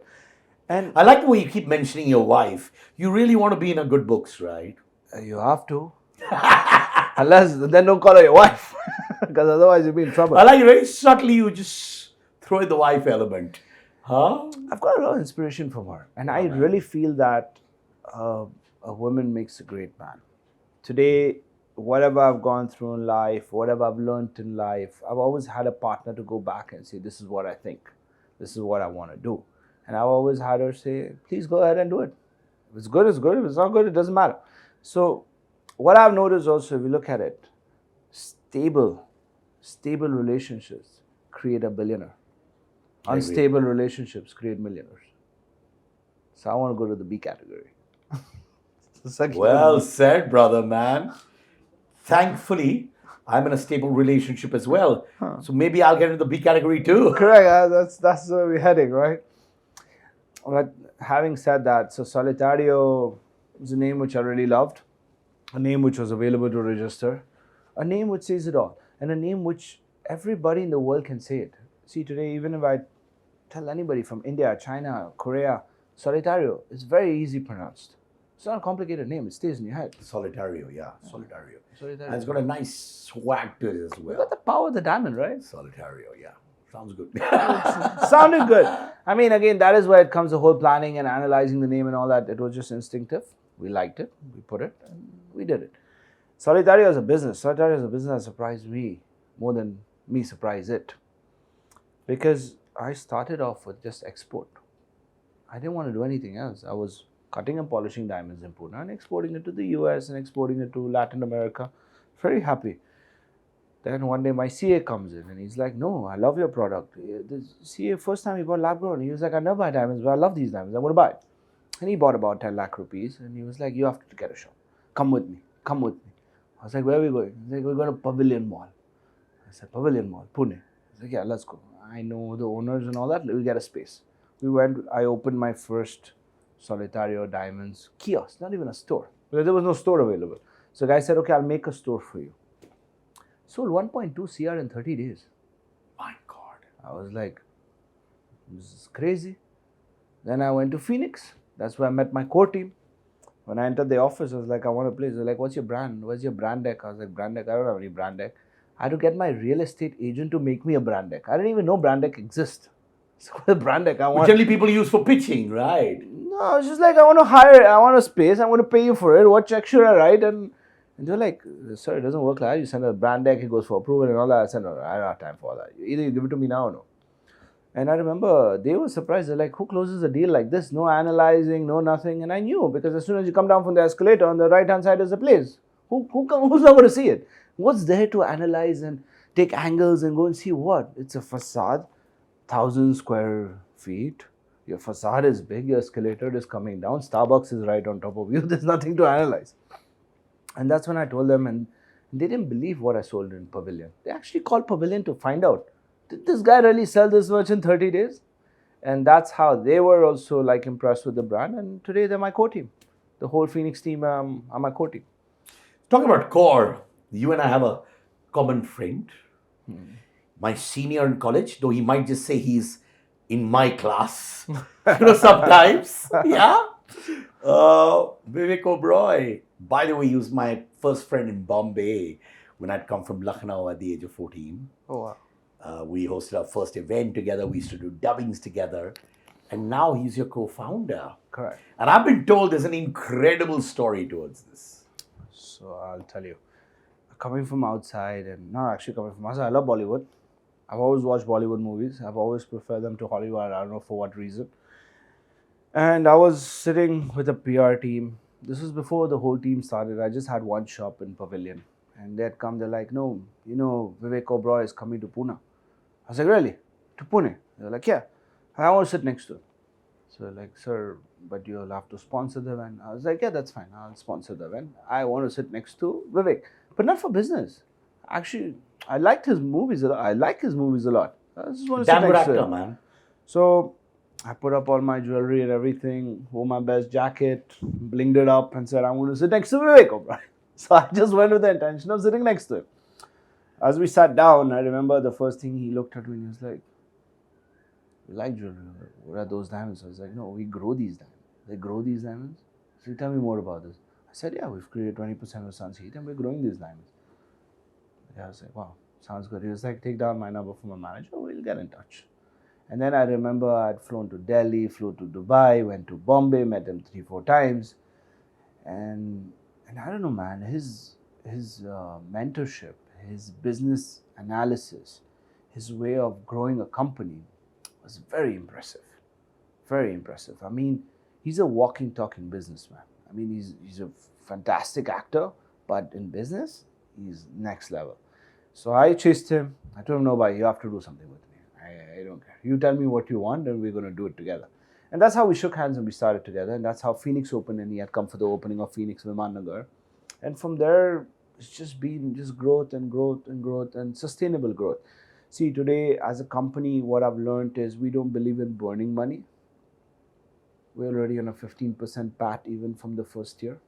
And I like the way you keep mentioning your wife. You really want to be in a good books, right? you have to. Unless, then don't call her your wife because otherwise you'll be in trouble. I like very subtly you just throw in the wife element. Huh? I've got a lot of inspiration from her. And I really feel that a woman makes a great man. Today, whatever I've gone through in life, whatever I've learned in life, I've always had a partner to go back and say, this is what I think. This is what I want to do. And I've always had her say, please go ahead and do it. If it's good, it's good. If it's not good, it doesn't matter. So what I've noticed also, if you look at it, stable relationships create a billionaire. Unstable relationships create millionaires. So I want to go to the B category. Well said, brother, man. Thankfully, I'm in a stable relationship as well. So maybe I'll get into the B category too. Correct. That's where we're heading, right? But having said that, so Solitario is a name which I really loved, a name which was available to register, a name which says it all, and a name which everybody in the world can say it. See, today, even if I tell anybody from India, China, Korea, Solitario, it's very easy pronounced. It's not a complicated name. It stays in your head. Solitario, yeah. Solitario. Solitario. And it's got a nice swag to it as Got well. the power of the diamond, right? Solitario, yeah. Sounds good. Sounded good. I mean, again, that is where it comes the whole planning and analyzing the name and all that. It was just instinctive. We liked it. We put it and we did it. Solitario is a business. Solitario is a business that surprised me more than me surprised it. Because I started off with just export. I didn't want to do anything else. I was cutting and polishing diamonds in Pune and exporting it to the US and exporting it to Latin America. Very happy. Then one day my CA comes in and he's like, no, I love your product. The CA, first time he bought lab grown, he was like, I never buy diamonds, but I love these diamonds. I'm going to buy it. And he bought about 10 lakh rupees and he was like, you have to get a shop. Come with me. Come with me. I was like, where are we going? He's like, we're going to Pavilion Mall. I said, Pavilion Mall, Pune. He's like, yeah, let's go. I know the owners and all that. We'll get a space. We went, I opened my first Solitario Diamonds kiosk, not even a store. Because there was no store available. So the guy said, okay, I'll make a store for you. Sold 1.2 CR in 30 days. My God. I was like, this is crazy. Then I went to Phoenix. That's where I met my core team. When I entered the office, I was like, I want a place. They're like, what's your brand? What's your brand deck? I was like, brand deck? I don't have any brand deck. I had to get my real estate agent to make me a brand deck. I didn't even know brand deck exists. So the brand deck I Which want. generally people use for pitching, right? No, it's just like I want a space, I'm going to pay you for it. What check should I write? And they're like, sir, it doesn't work like that. You send a brand deck, it goes for approval and all that. I said, no, I don't have time for all that. Either you give it to me now or no. And I remember they were surprised. They're like, who closes a deal like this? No analyzing, no nothing. And I knew because as soon as you come down from the escalator, on the right hand side is a place. Who's not going to see it? What's there to analyze and take angles and go and see what? It's a facade, 1,000 square feet. Your facade is big, your escalator is coming down, Starbucks is right on top of you. There's nothing to analyze. And that's when I told them, and they didn't believe what I sold in Pavilion. They actually called Pavilion to find out, did this guy really sell this much in 30 days? And that's how they were also like impressed with the brand. And today they're my core team. The whole Phoenix team are my core team. Talking about core, you and I have a common friend. My senior in college, though he might just say he's in my class. Sometimes. Yeah. Vivek Oberoi. By the way, he was my first friend in Bombay when I'd come from Lucknow at the age of 14. Oh, wow. We hosted our first event together. We used to do dubbings together. And now he's your co-founder. Correct. And I've been told there's an incredible story towards this. So I'll tell you. Coming from outside, and not actually coming from outside, I love Bollywood. I've always watched Bollywood movies. I've always preferred them to Hollywood. I don't know for what reason. And I was sitting with a PR team. This was before the whole team started. I just had one shop in Pavilion. And they'd come, they're like, no, Vivek Oberoi is coming to Pune. I was like, really? To Pune? They're like, yeah. I want to sit next to him. So like, sir, but you'll have to sponsor the event. I was like, yeah, that's fine. I'll sponsor the event. I want to sit next to Vivek, but not for business. Actually, I liked his movies a lot. I like his movies a lot. I just want to Damn sit good next to actor, him. man. So I put up all my jewelry and everything, wore my best jacket, blinged it up, and said, I'm going to sit next to Vivek Oberoi. So I just went with the intention of sitting next to him. As we sat down, I remember the first thing he looked at me and he was like, you like jewelry? What are those diamonds? I was like, no, we grow these diamonds. They grow these diamonds? So tell me more about this. I said, yeah, we've created 20% of the sun's heat and we're growing these diamonds. Yeah, I was like, wow, sounds good. He was like, take down my number from my manager, we'll get in touch. And then I remember I'd flown to Delhi, flew to Dubai, went to Bombay, met him 3-4 times. And I don't know, man, his mentorship, his business analysis, his way of growing a company was very impressive. Very impressive. I mean, he's a walking, talking businessman. I mean, he's a fantastic actor, but in business, he's next level. So I chased him. I told him, no, bhai, you have to do something with me. I don't care. You tell me what you want and we're going to do it together. And that's how we shook hands and we started together. And that's how Phoenix opened, and he had come for the opening of Phoenix Viman Nagar. And from there, it's just been just growth and growth and growth and sustainable growth. See, today as a company, what I've learned is we don't believe in burning money. We're already on a 15% PAT even from the first year.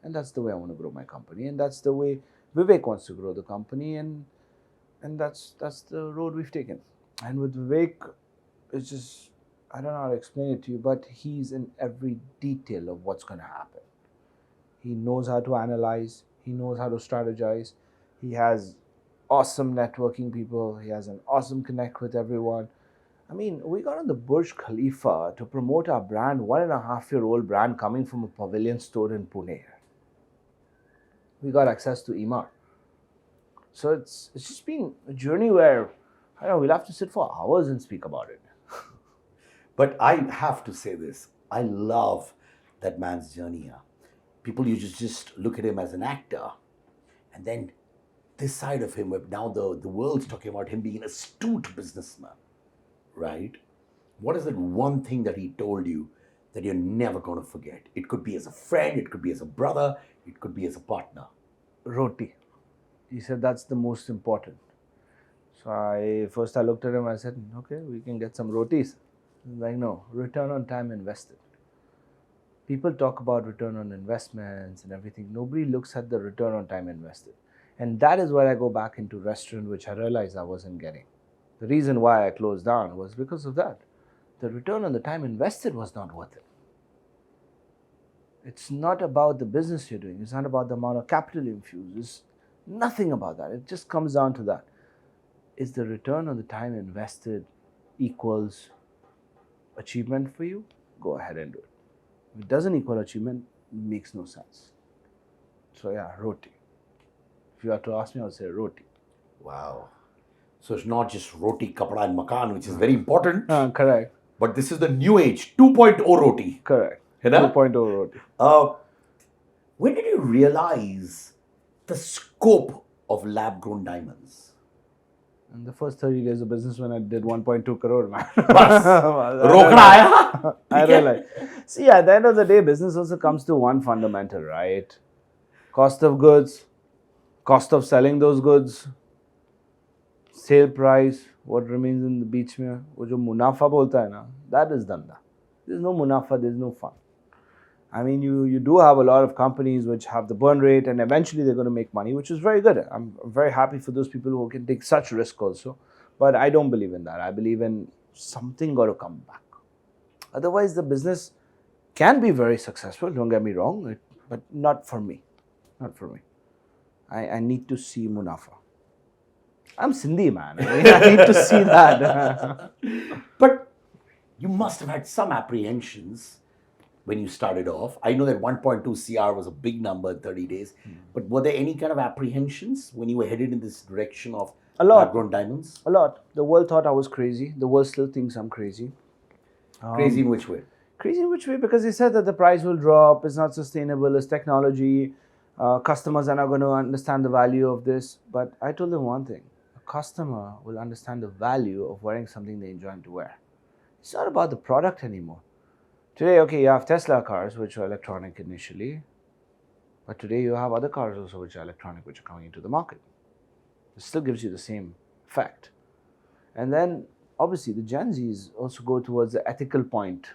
And that's the way I want to grow my company. And that's the way Vivek wants to grow the company. And that's the road we've taken. And with Vivek, it's just, I don't know how to explain it to you, but he's in every detail of what's going to happen. He knows how to analyze. He knows how to strategize. He has awesome networking people. He has an awesome connect with everyone. I mean, we got on the Burj Khalifa to promote our brand, 1.5-year-old brand coming from a Pavilion store in Pune. We got access to Emaar. So it's just been a journey where, I don't know, we'll have to sit for hours and speak about it. But I have to say this. I love that man's journey here. People used to just look at him as an actor. And then this side of him, where now the world's talking about him being an astute businessman, right? What is that one thing that he told you that you're never going to forget? It could be as a friend, it could be as a brother, it could be as a partner. Roti. He said that's the most important. So I looked at him, I said, okay, we can get some rotis. He's like, no, return on time invested. People talk about return on investments and everything. Nobody looks at the return on time invested. And that is where I go back into restaurant, which I realized I wasn't getting. The reason why I closed down was because of that. The return on the time invested was not worth it. It's not about the business you're doing. It's not about the amount of capital you infuse. It's nothing about that. It just comes down to that. Is the return on the time invested equals achievement for you? Go ahead and do it. If it doesn't equal achievement, it makes no sense. So yeah, roti. If you have to ask me, I would say roti. Wow. So it's not just roti, kapda, and makan, which is very important, Correct. but this is the new age 2.0 roti. Correct. You know? 2.0 roti. When did you realize the scope of lab grown diamonds? In the first 30 days of business when I did 1.2 crore, man. बस रोकना आया I realized. See, at the end of the day, business also comes to one fundamental, right? Cost of goods, cost of selling those goods, sale price, what remains in the beach में वो जो मुनाफा बोलता है ना, that is धंधा. There's no munafa, there's no fun. I mean, you do have a lot of companies which have the burn rate and eventually they're going to make money, which is very good. I'm very happy for those people who can take such risk also. But I don't believe in that. I believe in something got to come back. Otherwise, the business can be very successful, don't get me wrong, but not for me. Not for me. I need to see munafa. I'm Sindhi, man. I mean, I need to see that. But you must have had some apprehensions when you started off. I know that 1.2 CR was a big number in 30 days, but were there any kind of apprehensions when you were headed in this direction of A lot. lab-grown diamonds? A lot. The world thought I was crazy. The world still thinks I'm crazy. Crazy in which way? Crazy in which way? Because they said that the price will drop, it's not sustainable, it's technology, customers are not going to understand the value of this. But I told them one thing, a customer will understand the value of wearing something they enjoy to wear. It's not about the product anymore. Today, okay, you have Tesla cars, which are electronic initially, but today you have other cars also which are electronic, which are coming into the market. It still gives you the same effect. And then, obviously, the Gen Zs also go towards the ethical point,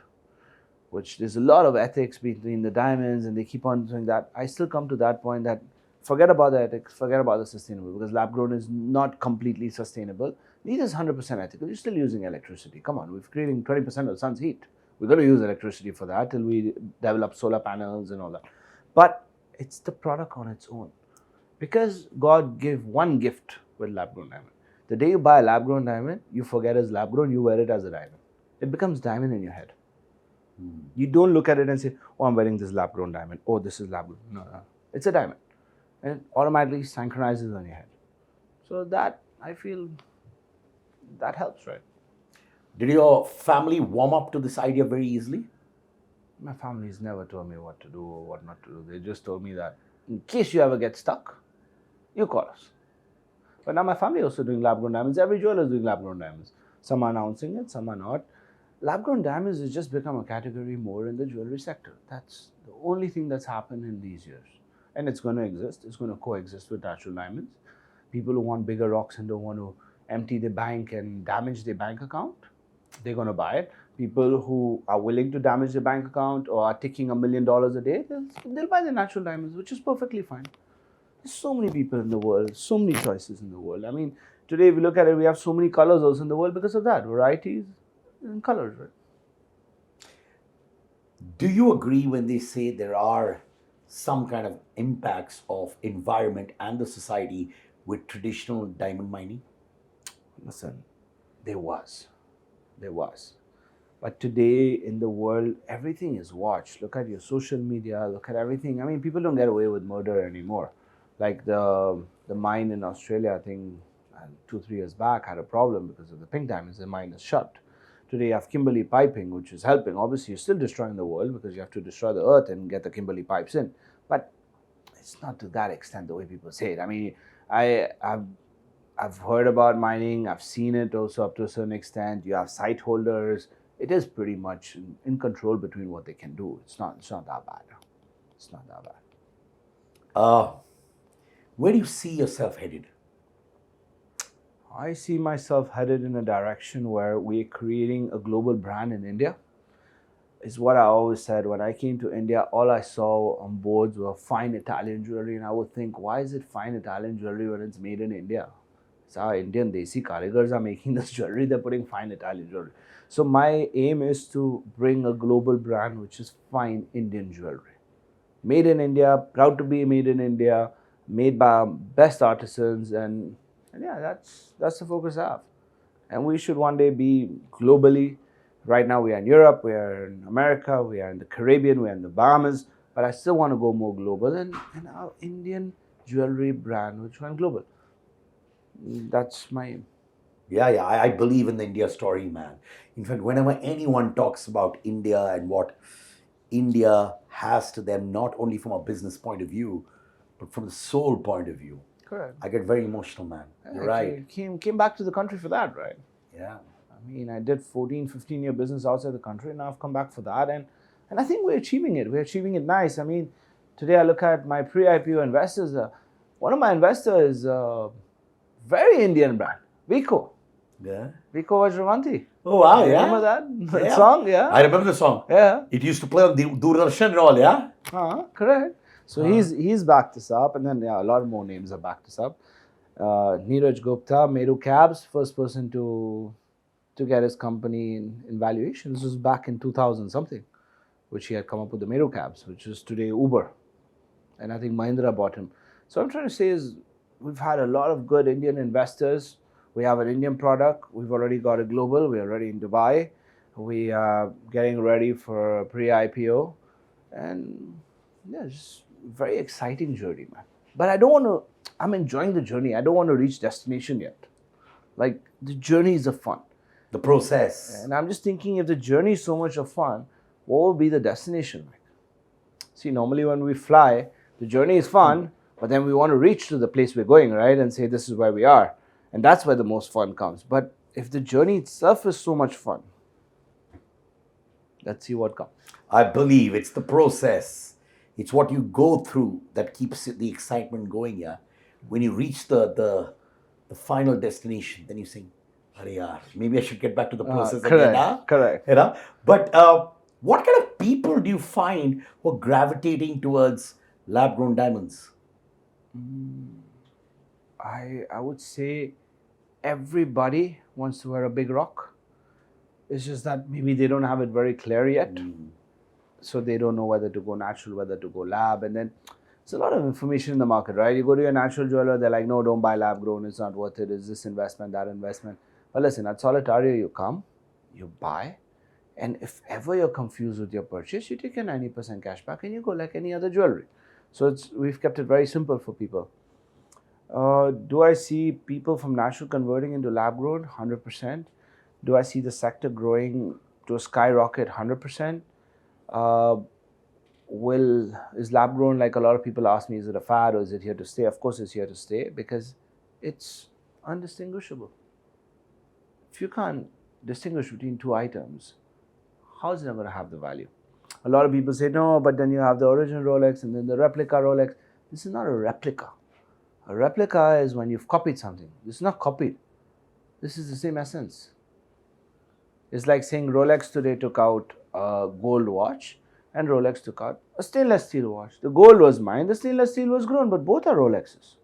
which there's a lot of ethics between the diamonds, and they keep on doing that. I still come to that point that forget about the ethics, forget about the sustainable, because lab grown is not completely sustainable. Neither is 100% ethical. You're still using electricity. Come on, we're creating 20% of the sun's heat. We're going to use electricity for that till we develop solar panels and all that. But it's the product on its own. Because God gave one gift with lab grown diamond. The day you buy a lab grown diamond, you forget it's lab grown, you wear it as a diamond. It becomes diamond in your head. You don't look at it and say, oh, I'm wearing this lab grown diamond. Oh, this is lab grown. No. It's a diamond. And it automatically synchronizes on your head. So that, I feel, that helps, right? Did your family warm up to this idea very easily? My family's never told me what to do or what not to do. They just told me that in case you ever get stuck, you call us. But now my family is also doing lab-grown diamonds. Every jeweler is doing lab-grown diamonds. Some are announcing it, some are not. Lab-grown diamonds has just become a category more in the jewelry sector. That's the only thing that's happened in these years. And it's going to exist. It's going to coexist with natural diamonds. People who want bigger rocks and don't want to empty their bank and damage their bank account, they're going to buy it. People who are willing to damage their bank account or are taking $1 million a day, they'll buy the natural diamonds, which is perfectly fine. There's so many people in the world, so many choices in the world. I mean, today if we look at it, we have so many colors also in the world because of that, varieties and colors, right? Do you agree when they say there are some kind of impacts of environment and the society with traditional diamond mining? Listen, there was. But today in the world, everything is watched. Look at your social media, look at everything. I mean, people don't get away with murder anymore. Like the mine in Australia, I think 2-3 years back had a problem because of the pink diamonds. The mine is shut. Today you have Kimberley piping, which is helping. Obviously, you're still destroying the world because you have to destroy the earth and get the Kimberley pipes in. But it's not to that extent the way people say it. I mean, I've heard about mining. I've seen it also up to a certain extent. You have site holders. It is pretty much in control between what they can do. It's not that bad. It's not that bad. Where do you see yourself headed? I see myself headed in a direction where we're creating a global brand in India. It's what I always said. When I came to India, all I saw on boards were fine Italian jewelry, and I would think, why is it fine Italian jewelry when it's made in India? It's our Indian Desi Karigars are making this jewelry, they're putting fine Italian jewelry. So my aim is to bring a global brand which is fine Indian jewelry. made in India, proud to be made in India, made by best artisans, and yeah, that's the focus I have. And we should one day be globally. Right now, we are in Europe, we are in America, we are in the Caribbean, we are in the Bahamas, but I still want to go more global, and our Indian jewelry brand which went global. That's my aim. Yeah, yeah, I believe in the India story, man. In fact, whenever anyone talks about India and what India has to them, not only from a business point of view, but from the soul point of view, Correct. I get very emotional, man. You're I right. came back to the country for that, right? Yeah. I mean, I did 14, 15-year business outside the country, and now I've come back for that. And I think we're achieving it. We're achieving it nice. I mean, today I look at my pre-IPO investors. One of my investors is a very Indian brand, Vico. Yeah. Vico Vajravanti. Oh, wow, yeah. Remember that Yeah. song? Yeah. I remember the song. Yeah. It used to play on the Doordarshan and all, yeah? Correct. So he's backed us up, and then yeah, a lot more names have backed us up. Neeraj Gupta, Meru Cabs, first person to get his company in valuation. This was back in 2000 something, which he had come up with the Meru Cabs, which is today Uber, and I think Mahindra bought him. So what I'm trying to say is we've had a lot of good Indian investors. We have an Indian product. We've already got it global. We're already in Dubai. We are getting ready for a pre-IPO, and yeah, just very exciting journey, man. But I don't want to. I'm enjoying the journey. I don't want to reach destination yet. Like the journey is a fun, The process. and I'm just thinking if the journey is so much of fun, what will be the destination like? See, normally when we fly, the journey is fun, but then we want to reach to the place we're going, right, and say this is where we are, and that's where the most fun comes. But if the journey itself is so much fun, let's see what comes. I believe it's the process. It's what you go through that keeps the excitement going, yeah. When you reach the final destination, then you think, "Arey yaar, maybe I should get back to the process again." Correct, Huh? correct. You know? But what kind of people do you find who are gravitating towards lab grown diamonds? I would say everybody wants to wear a big rock. It's just that maybe they don't have it very clear yet. So they don't know whether to go natural, whether to go lab. And then there's a lot of information in the market, right? You go to your natural jeweler, they're like, no, don't buy lab grown. It's not worth it. It's this investment, that investment. But listen, at Solitario, you come, you buy. And if ever you're confused with your purchase, you take your 90% cash back and you go like any other jewelry. So we've kept it very simple for people. Do I see people from natural converting into lab grown? 100%. Do I see the sector growing to a skyrocket? 100%. Is lab grown, like a lot of people ask me, is it a fad or is it here to stay? Of course it's here to stay because it's undistinguishable. If you can't distinguish between two items, how is it going to have the value? A lot of people say, no, but then you have the original Rolex and then the replica Rolex. This is not a replica. A replica is when you've copied something. This is not copied. This is the same essence. It's like saying Rolex today took out a gold watch and Rolex took out a stainless steel watch. The gold was mine, the stainless steel was grown, but both are Rolexes.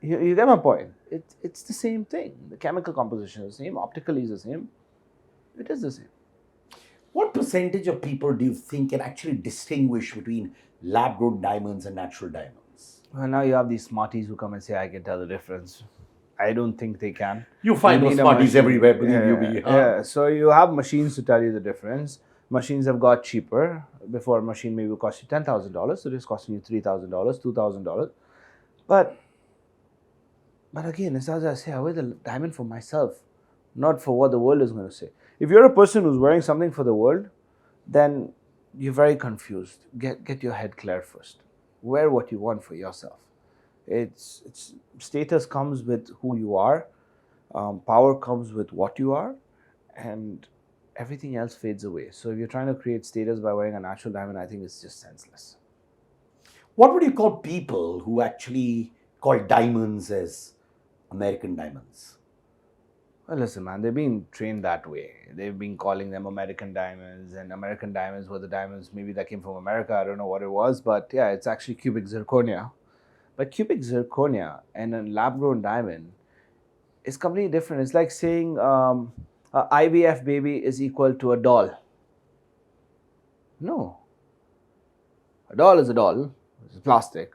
You get my point? It's the same thing. The chemical composition is the same, optically is the same. It is the same. What percentage of people do you think can actually distinguish between lab grown diamonds and natural diamonds? Well, now you have these smarties who come and say, I can tell the difference. I don't think they can. You find those need a smarties machine. everywhere, believe Yeah, you me. huh? Yeah, so you have machines to tell you the difference. Machines have got cheaper. Before, a machine maybe would cost you $10,000, so it's costing you $3,000, $2,000. But again, as I say, I wear the diamond for myself, not for what the world is going to say. If you're a person who's wearing something for the world, then you're very confused. Get your head clear first. Wear what you want for yourself. It's status comes with who you are, power comes with what you are, and everything else fades away. So if you're trying to create status by wearing a natural diamond, I think it's just senseless. What would you call people who actually call diamonds as American diamonds? Well, listen, man, they've been trained that way. They've been calling them American diamonds, and American diamonds were the diamonds maybe that came from America. I don't know what it was, but yeah, it's actually cubic zirconia. But cubic zirconia and a lab-grown diamond is completely different. It's like saying a IVF baby is equal to a doll. No. A doll is a doll. It's plastic.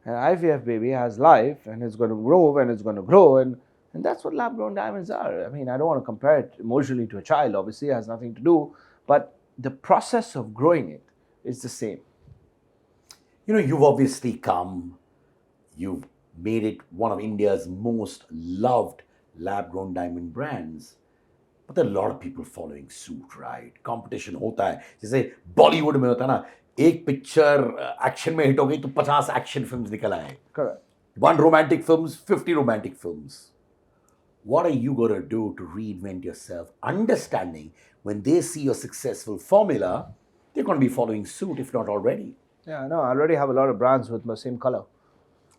An IVF baby has life and it's going to grow and it's going to grow and that's what lab-grown diamonds are. I mean, I don't want to compare it emotionally to a child. Obviously, it has nothing to do, but the process of growing it is the same. You've obviously you've made it one of India's most loved lab grown diamond brands. But there are a lot of people following suit, right? Competition होता है जैसे बॉलीवुड में होता है ना एक picture action में hit हो गई तो 50 एक्शन फिल्म्स निकल आए Correct. one romantic films 50 romantic films. What are you going to do to reinvent yourself, understanding when they see your successful formula they're going to be following suit if not already? Yeah, I know. I already have a lot of brands with the same color.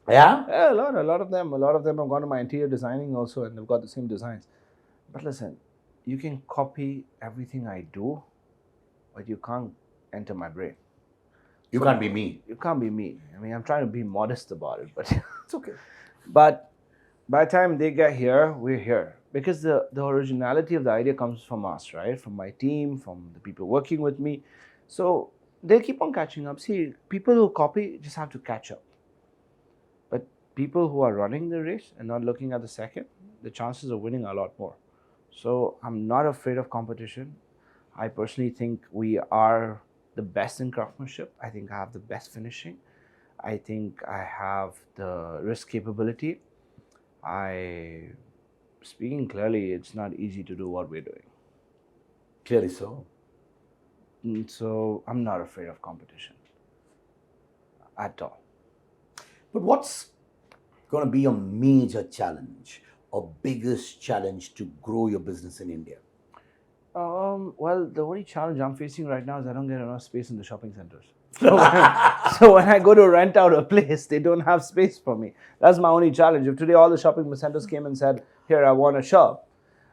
Yeah. Yeah, a lot of them. A lot of them have gone to my interior designing also, and they've got the same designs. But listen, you can copy everything I do, but you can't enter my brain. You can't be me. You can't be me. I mean, I'm trying to be modest about it, but It's okay. but by the time they get here, we're here because the originality of the idea comes from us, right? From my team, from the people working with me. So they'll keep on catching up. See, people who copy just have to catch up. But people who are running the race and not looking at the second, the chances of winning are a lot more. So I'm not afraid of competition. I personally think we are the best in craftsmanship. I think I have the best finishing. I think I have the risk capability. Speaking clearly, it's not easy to do what we're doing. Clearly so. So I'm not afraid of competition at all. But what's going to be your major challenge or biggest challenge to grow your business in India? Well, the only challenge I'm facing right now is I don't get enough space in the shopping centers. So when I go to rent out a place, they don't have space for me. That's my only challenge. If today all the shopping centers came and said, "Here, I want a shop,"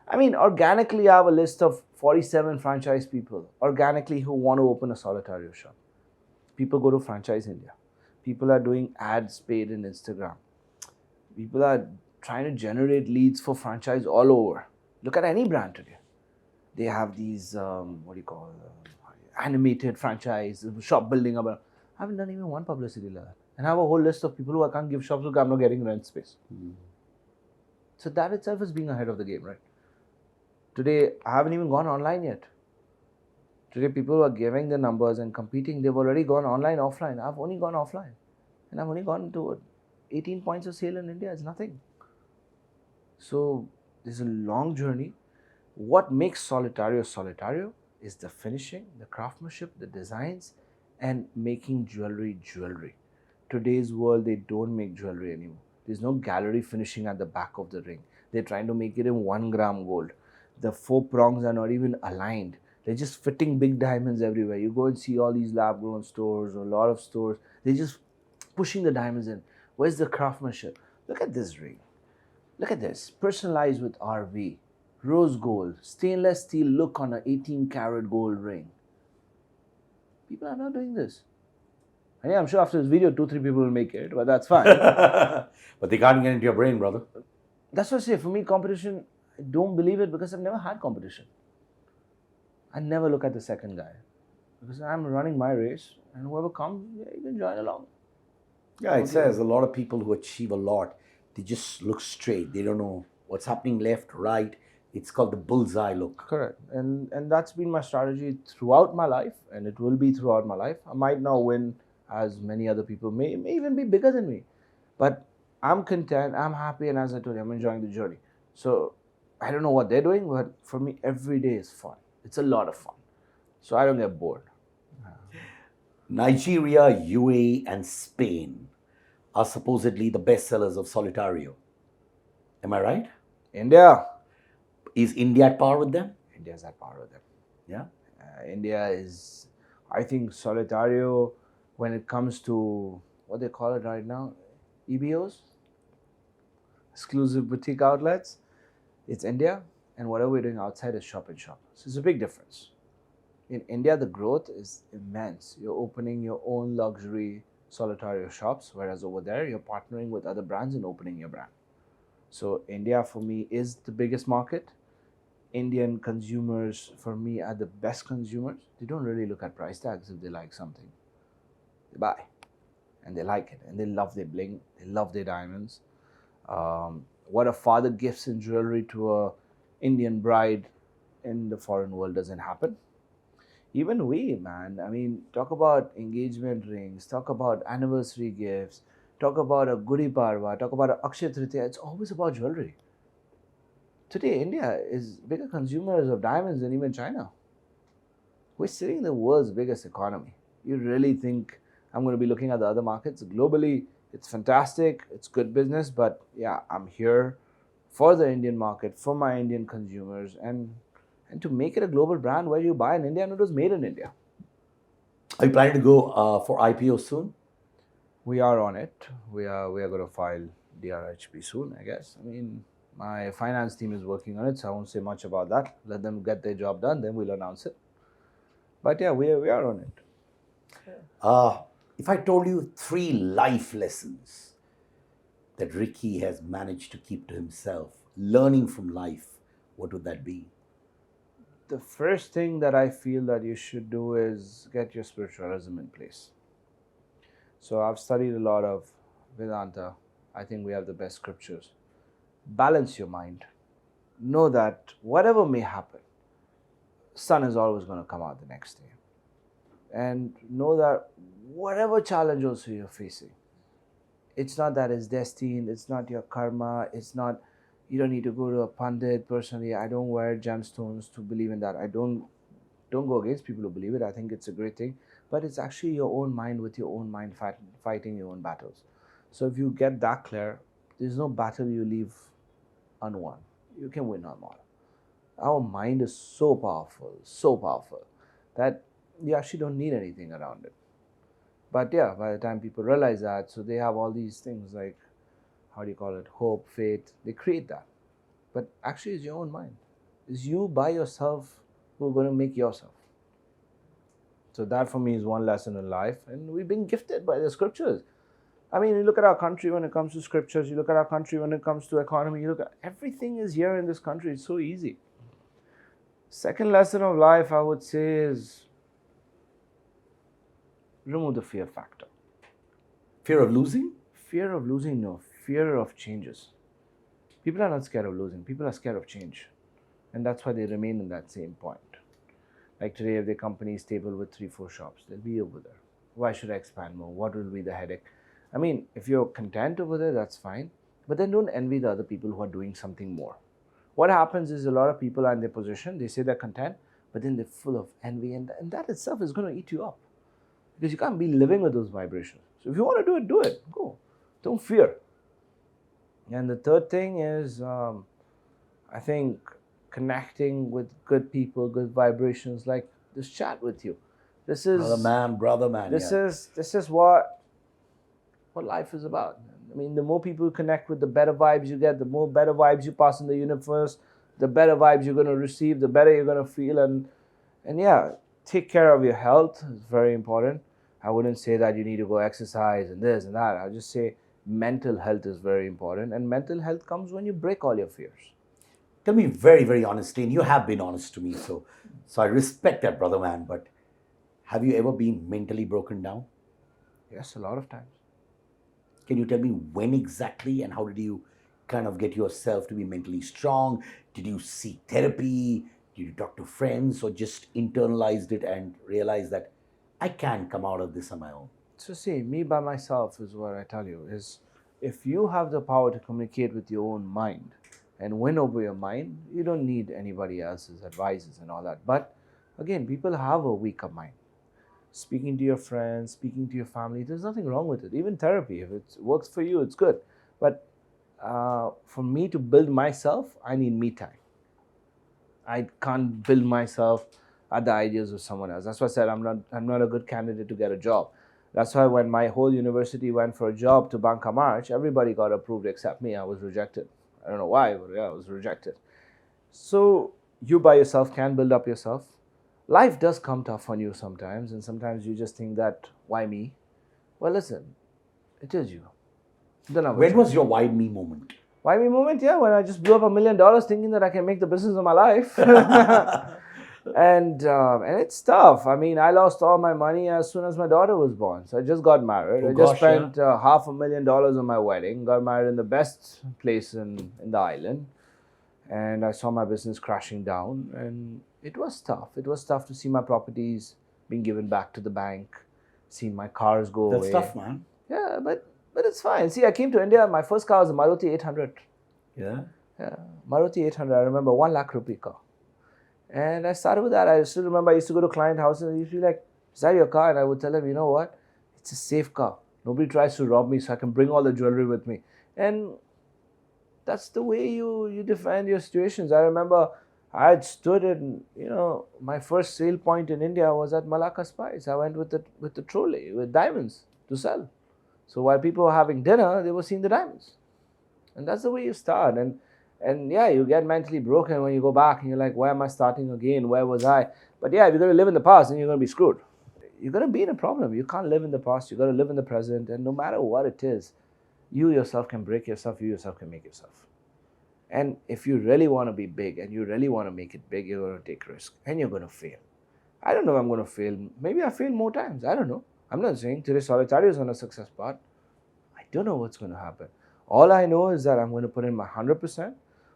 I mean, organically, I have a list of 47 franchise people organically who want to open a Solitario shop. People go to Franchise India. People are doing ads paid in Instagram. People are trying to generate leads for franchise all over. Look at any brand today. They have these, animated franchise, shop building. I haven't done even one publicity like that. And I have a whole list of people who I can't give shops because I'm not getting rent space. So that itself is being ahead of the game, right? Today, I haven't even gone online yet. Today, people who are giving the numbers and competing, they've already gone online, offline. I've only gone offline. And I've only gone to 18 points of sale in India. It's nothing. So there's a long journey. What makes Solitario Solitario is the finishing, the craftsmanship, the designs, and making jewelry. Today's world, they don't make jewelry anymore. There's no gallery finishing at the back of the ring. They're trying to make it in 1 gram gold. The 4 prongs are not even aligned. They're just fitting big diamonds everywhere. You go and see all these lab-grown stores or a lot of stores. They're just pushing the diamonds in. Where's the craftsmanship? Look at this ring. Look at this. Personalized with RV. Rose gold. Stainless steel look on an 18-karat gold ring. People are not doing this. And yeah, I'm sure after this video, 2-3 people will make it, but that's fine. But they can't get into your brain, brother. That's what I say. For me, competition, I don't believe it because I've never had competition. I never look at the second guy because I'm running my race, and whoever comes, yeah, you can join along. Yeah, it says a lot of people who achieve a lot, they just look straight. They don't know what's happening left, right. It's called the bullseye look. Correct. And that's been my strategy throughout my life, and it will be throughout my life. I might not win as many other people, may even be bigger than me. But I'm content, I'm happy, and as I told you, I'm enjoying the journey. So I don't know what they're doing, but for me, every day is fun. It's a lot of fun. So I don't get bored. Nigeria, UAE, and Spain are supposedly the best sellers of Solitario. Am I right? India. Is India at par with them? India's at par with them. Yeah. India is, I think, Solitario, when it comes to what they call it right now, EBOs, exclusive boutique outlets, it's India, and whatever we're doing outside is shop and shop. So it's a big difference. In India, the growth is immense. You're opening your own luxury Solitario shops, whereas over there, you're partnering with other brands and opening your brand. So India, for me, is the biggest market. Indian consumers, for me, are the best consumers. They don't really look at price tags if they like something. They buy. And they like it. And they love their bling. They love their diamonds. What a father gifts in jewelry to a Indian bride in the foreign world doesn't happen. Even we, man, I mean, talk about engagement rings, talk about anniversary gifts, talk about a Gudi Parva, talk about a Akshaya Tritiya. It's always about jewelry. Today, India is bigger consumers of diamonds than even China. We're sitting in the world's biggest economy. You really think I'm going to be looking at the other markets? Globally, it's fantastic, it's good business, but yeah, I'm here for the Indian market, for my Indian consumers, and to make it a global brand where you buy in India and it was made in India. Are you planning to go for IPO soon? We are on it. We are going to file DRHP soon, I guess. I mean, my finance team is working on it, so I won't say much about that. Let them get their job done, then we'll announce it. But yeah, we are on it. If I told you 3 life lessons that Ricky has managed to keep to himself, learning from life, what would that be? The first thing that I feel that you should do is get your spiritualism in place. So I've studied a lot of Vedanta. I think we have the best scriptures. Balance your mind. Know that whatever may happen, sun is always going to come out the next day. And know that whatever challenge also you're facing, it's not that it's destined, it's not your karma, it's not, you don't need to go to a pandit. Personally, I don't wear gemstones to believe in that. I don't go against people who believe it. I think it's a great thing. But it's actually your own mind with your own mind fighting your own battles. So if you get that clear, there's no battle you leave unwon. You can win them all. Our mind is so powerful that you actually don't need anything around it. But yeah, by the time people realize that, so they have all these things like, how do you call it, hope, faith, they create that. But actually it's your own mind. It's you by yourself who are going to make yourself. So that for me is one lesson in life. And we've been gifted by the scriptures. I mean, you look at our country when it comes to scriptures, you look at our country when it comes to economy, you look at everything is here in this country. It's so easy. Second lesson of life, I would say, is remove the fear factor. Fear of losing? Fear of losing, no. Fear of changes. People are not scared of losing. People are scared of change. And that's why they remain in that same point. Like today, if the company is stable with 3-4 shops, they'll be over there. Why should I expand more? What will be the headache? I mean, if you're content over there, that's fine. But then don't envy the other people who are doing something more. What happens is a lot of people are in their position. They say they're content, but then they're full of envy. And that itself is going to eat you up. Because you can't be living with those vibrations. So if you want to do it, go. Don't fear. And the third thing is, I think, connecting with good people, good vibrations, like this chat with you. This is brother man. This is what life is about. I mean, the more people you connect with, the better vibes you get. The more better vibes you pass in the universe, the better vibes you're going to receive, the better you're going to feel. And yeah, take care of your health. It's very important. I wouldn't say that you need to go exercise and this and that. I'll just say mental health is very important. And mental health comes when you break all your fears. Tell me very, very honestly, and you have been honest to me, so I respect that, brother man, but have you ever been mentally broken down? Yes, a lot of times. Can you tell me when exactly and how did you kind of get yourself to be mentally strong? Did you seek therapy? Did you talk to friends or just internalized it and realized that I can come out of this on my own? So see, me by myself is what I tell you, is if you have the power to communicate with your own mind and win over your mind, you don't need anybody else's advices and all that. But again, people have a weaker mind. Speaking to your friends, speaking to your family, there's nothing wrong with it. Even therapy, if it works for you, it's good. But for me to build myself, I need me time. I can't build myself at the ideas of someone else. That's why I said I'm not a good candidate to get a job. That's why when my whole university went for a job to Banca March, everybody got approved except me. I was rejected. I don't know why, but yeah, I was rejected. So you by yourself can build up yourself. Life does come tough on you sometimes, and sometimes you just think that, why me? Well, listen, it is you. When was your why me moment? Why me moment? Yeah, when I just blew up $1 million thinking that I can make the business of my life. And it's tough. I mean, I lost all my money as soon as my daughter was born. So I just got married. Oh I just gosh, yeah. spent $500,000 on my wedding. Got married in the best place in the island, and I saw my business crashing down. And it was tough. It was tough to see my properties being given back to the bank, seeing my cars go That's away. tough, man. Yeah, but it's fine. See, I came to India. My first car was a Maruti 800. Yeah. Yeah, Maruti 800. I remember 1 lakh rupee car. And I started with that. I still remember I used to go to client houses and he'd be like, "Is that your car?" And I would tell him, "You know what? It's a safe car. Nobody tries to rob me, so I can bring all the jewelry with me." And that's the way you define your situations. I remember I had stood in, my first sale point in India was at Malacca Spice. I went with the trolley with diamonds to sell. So while people were having dinner, they were seeing the diamonds. And that's the way you start. And yeah, you get mentally broken when you go back and you're like, why am I starting again? Where was I? But yeah, if you're going to live in the past, then you're going to be screwed. You're going to be in a problem. You can't live in the past. You got to live in the present. And no matter what it is, you yourself can break yourself. You yourself can make yourself. And if you really want to be big and you really want to make it big, you're going to take risk and you're going to fail. I don't know if I'm going to fail. Maybe I fail more times. I don't know. I'm not saying today Solitario is on a success path. I don't know what's going to happen. All I know is that I'm going to put in my 100%.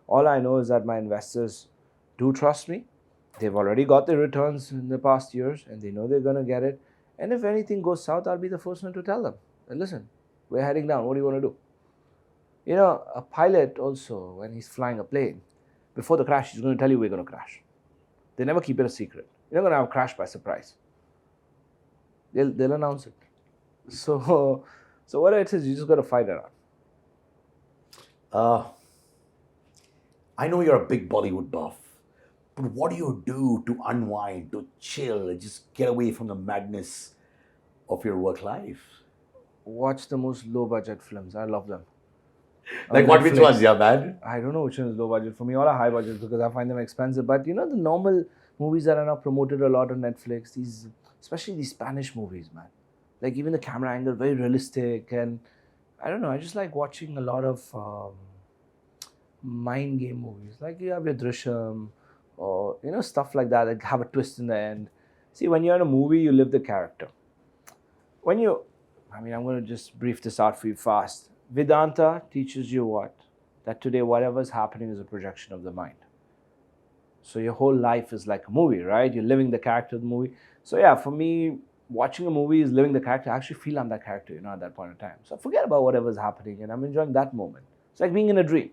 All I know is that my investors do trust me. They've already got the returns in the past years and they know they're going to get it. And if anything goes south, I'll be the first one to tell them, listen, we're heading down. What do you want to do? A pilot also, when he's flying a plane, before the crash, he's going to tell you we're going to crash. They never keep it a secret. You're not going to have a crash by surprise. They'll announce it. So whatever it is, you just got to fight it out. I know you're a big Bollywood buff, but what do you do to unwind, to chill, and just get away from the madness of your work life? Watch the most low budget films. I love them. Like On which Netflix. ones, yeah, man? I don't know which one is low budget. For me, all are high budget because I find them expensive. But the normal movies that are now promoted a lot on Netflix, especially these Spanish movies, man. Like even the camera angle, very realistic. And I don't know, I just like watching a lot of mind game movies. Like you have your Drishyam or, stuff like that have a twist in the end. See, when you're in a movie, you live the character. I'm going to just brief this out for you fast. Vedanta teaches you what? That today, whatever is happening is a projection of the mind. So your whole life is like a movie, right? You're living the character of the movie. So yeah, for me, watching a movie is living the character. I actually feel I'm that character, at that point in time. So I forget about whatever's happening and I'm enjoying that moment. It's like being in a dream.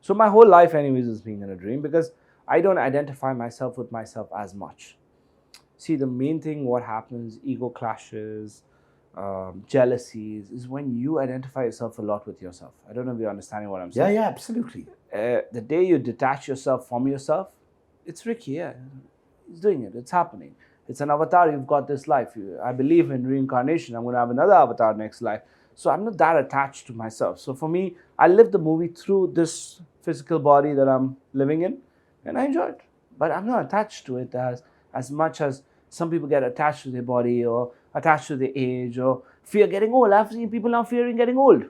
So my whole life anyways is being in a dream because I don't identify myself with myself as much. See, the main thing, what happens, ego clashes, jealousies, is when you identify yourself a lot with yourself. I don't know if you're understanding what I'm saying. Yeah, absolutely. The day you detach yourself from yourself, it's Ricky, yeah. He's doing it. It's happening. It's an avatar. You've got this life. I believe in reincarnation. I'm going to have another avatar next life. So I'm not that attached to myself. So for me, I live the movie through this physical body that I'm living in, and I enjoy it. But I'm not attached to it as much as some people get attached to their body or attached to their age or fear getting old. I've seen people now fearing getting old.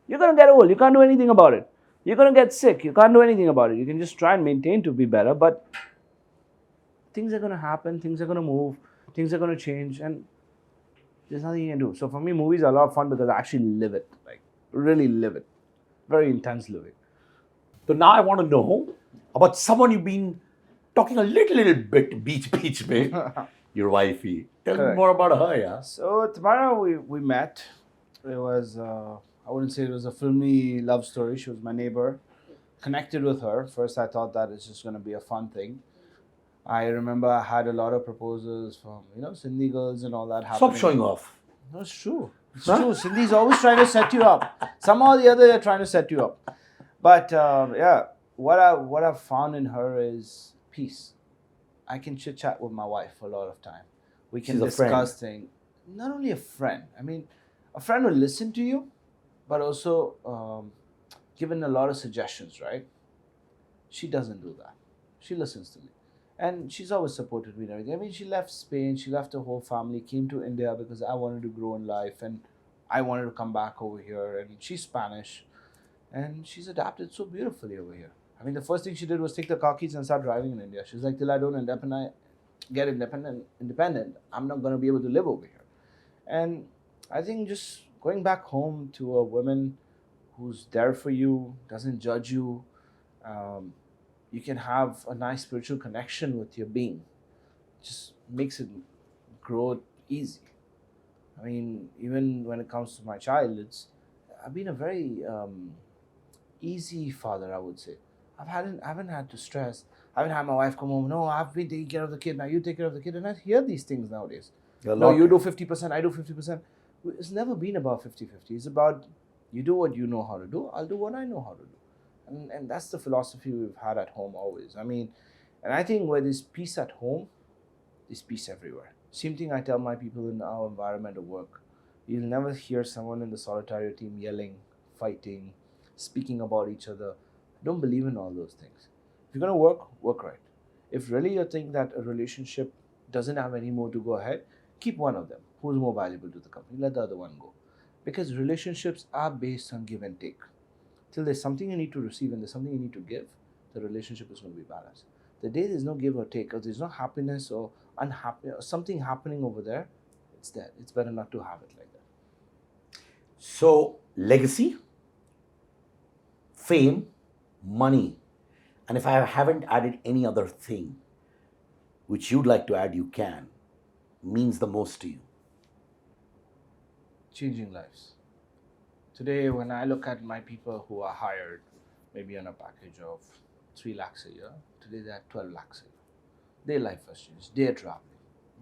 You're going to get old. You can't do anything about it. You're going to get sick. You can't do anything about it. You can just try and maintain to be better, but things are going to happen. Things are going to move. Things are going to change, and there's nothing you can do. So for me, movies are a lot of fun because I actually live it, like really live it. Very intense living. So now I want to know about someone you've been talking a little bit beach with, your wifey. Tell me Correct. more about her, yeah. So Tamara, we met. It was I wouldn't say it was a filmy love story. She was my neighbor. Connected with her. First, I thought that it's just going to be a fun thing. I remember I had a lot of proposals from Sindhi girls and all that happening. Stop showing off. No, it's true. It's true. Sindhi's always trying to set you up. Somehow or the other, they're trying to set you up. But yeah, what I've found in her is peace. I can chit chat with my wife for a lot of time. We can She's a discuss things. Not only a friend. I mean, a friend will listen to you, but also given a lot of suggestions, right? She doesn't do that. She listens to me. And she's always supported me and everything. I mean, she left Spain, she left her whole family, came to India because I wanted to grow in life and I wanted to come back over here. And she's Spanish and she's adapted so beautifully over here. I mean, the first thing she did was take the car keys and start driving in India. She's like, till I don't end up get independent, I'm not going to be able to live over here. And I think just going back home to a woman who's there for you, doesn't judge you, um, you can have a nice spiritual connection with your being. Just makes it grow easy. I mean, even when it comes to my child, I've been a very easy father, I would say. I haven't had to stress. I haven't had my wife come home. No, I've been taking care of the kid. Now you take care of the kid, and I hear these things nowadays. A No, lot. you do 50%. I do 50%. It's never been about 50-50. It's about you do what you know how to do. I'll do what I know how to do, and that's the philosophy we've had at home always. I mean, and I think where there's peace at home, there's peace everywhere. Same thing I tell my people in our environment of work. You'll never hear someone in the Solitario team yelling, fighting, speaking about each other. I don't believe in all those things. If you're going to work, work right. If really you think that a relationship doesn't have any more to go ahead, keep one of them who's more valuable to the company. Let the other one go. Because relationships are based on give and take. Till there's something you need to receive and there's something you need to give, the relationship is going to be balanced. The day there's no give or take, or there's no happiness or unhappy or something happening over there, it's there. It's better not to have it like that. So, legacy, fame, money, and if I haven't added any other thing which you'd like to add, you can, means the most to you. Changing lives. Today, when I look at my people who are hired, maybe on a package of 3 lakhs a year, today they're at 12 lakhs a year. Their life has changed. They're traveling.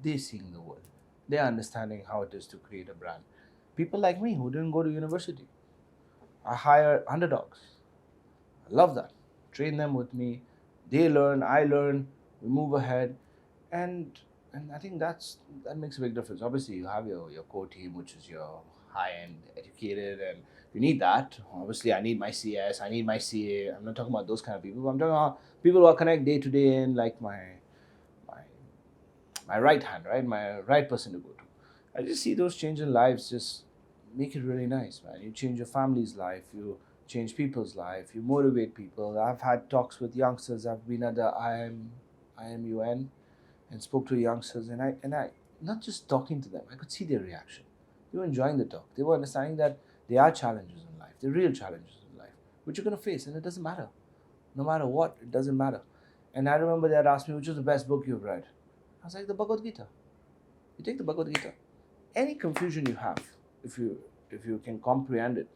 They're seeing the world. They're understanding how it is to create a brand. People like me who didn't go to university. I hire underdogs. I love that. Train them with me. They learn, I learn, we move ahead. And I think that makes a big difference. Obviously, you have your core team, which is your high-end educated, and you need that. Obviously, I need my CS, I need my CA. I'm not talking about those kind of people. I'm talking about people who are connect day to day in like my right hand, right? My right person to go to. I just see those changing lives just make it really nice, man. You change your family's life, you change people's life, you motivate people. I've had talks with youngsters. I've been at the IMUN and spoke to youngsters, and I not just talking to them, I could see their reaction. They were enjoying the talk. They were understanding that there are challenges in life. They're real challenges in life, which you're gonna face, and it doesn't matter. No matter what, it doesn't matter. And I remember they had asked me, which was the best book you've read? I was like, the Bhagavad Gita. You take the Bhagavad Gita. Any confusion you have, if you can comprehend it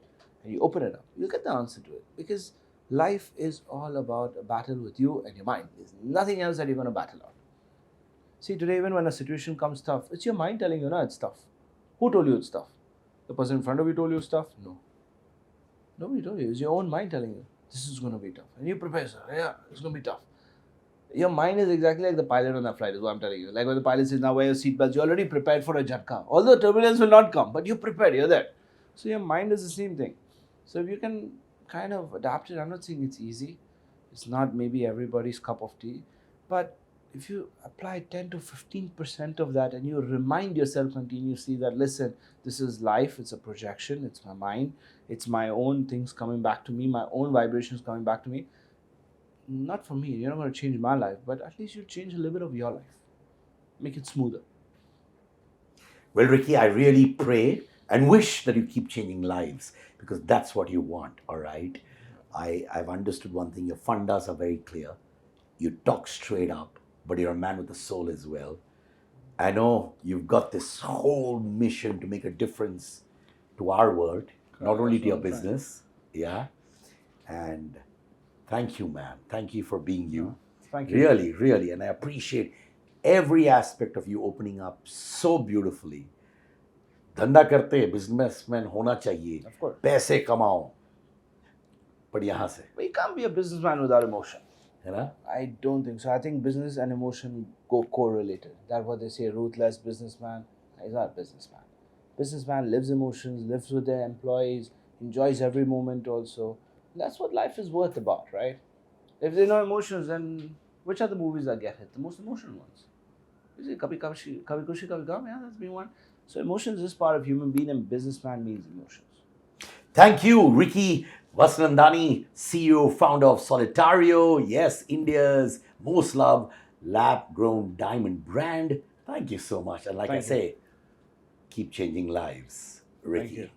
and you open it up, you'll get the answer to it. Because life is all about a battle with you and your mind. There's nothing else that you're going to battle on. See, today, even when a situation comes tough, it's your mind telling you, no, it's tough. Who told you it's tough? The person in front of you told you it's tough? No. Nobody told you. It's your own mind telling you, this is going to be tough. And you prepare, sir. Yeah, it's going to be tough. Your mind is exactly like the pilot on that flight, is what I'm telling you. Like when the pilot says, now wear your seatbelts, you're already prepared for a jhatka. Although turbulence will not come, but you're prepared, you're there. So your mind is the same thing. So if you can kind of adapt it, I'm not saying it's easy. It's not maybe everybody's cup of tea. But if you apply 10 to 15% of that and you remind yourself continuously that, listen, this is life, it's a projection, it's my mind, it's my own things coming back to me, my own vibrations coming back to me. Not for me, you're not going to change my life, but at least you change a little bit of your life. Make it smoother. Well, Ricky, I really pray and wish that you keep changing lives because that's what you want, all right? I've understood one thing. Your fundas are very clear. You talk straight up, but you're a man with a soul as well. I know you've got this whole mission to make a difference to our world, not only to your business. Yeah. And thank you, man. Thank you for being you. Thank you. Really, really. And I appreciate every aspect of you opening up so beautifully. धंधा करते businessman होना चाहिए, Of course. पैसे कमाओ, but यहाँ से, But you can't be a businessman without emotion. है ना? I don't think so. I think business and emotion go correlated. That's what they say, ruthless businessman. He's not a businessman. Businessman lives emotions, lives with their employees, enjoys every moment also. That's what life is worth about, right? If there are no emotions, then which are the movies that get hit? The most emotional ones. You see, Kabhi Kushi Kabhi Gum, yeah, that's been one. So emotions is part of human being, and businessman means emotions. Thank you, Ricky Vasanandani, CEO, founder of Solitario. Yes, India's most loved lab grown diamond brand. Thank you so much. And like I Thank you. say, keep changing lives, Ricky. Thank you.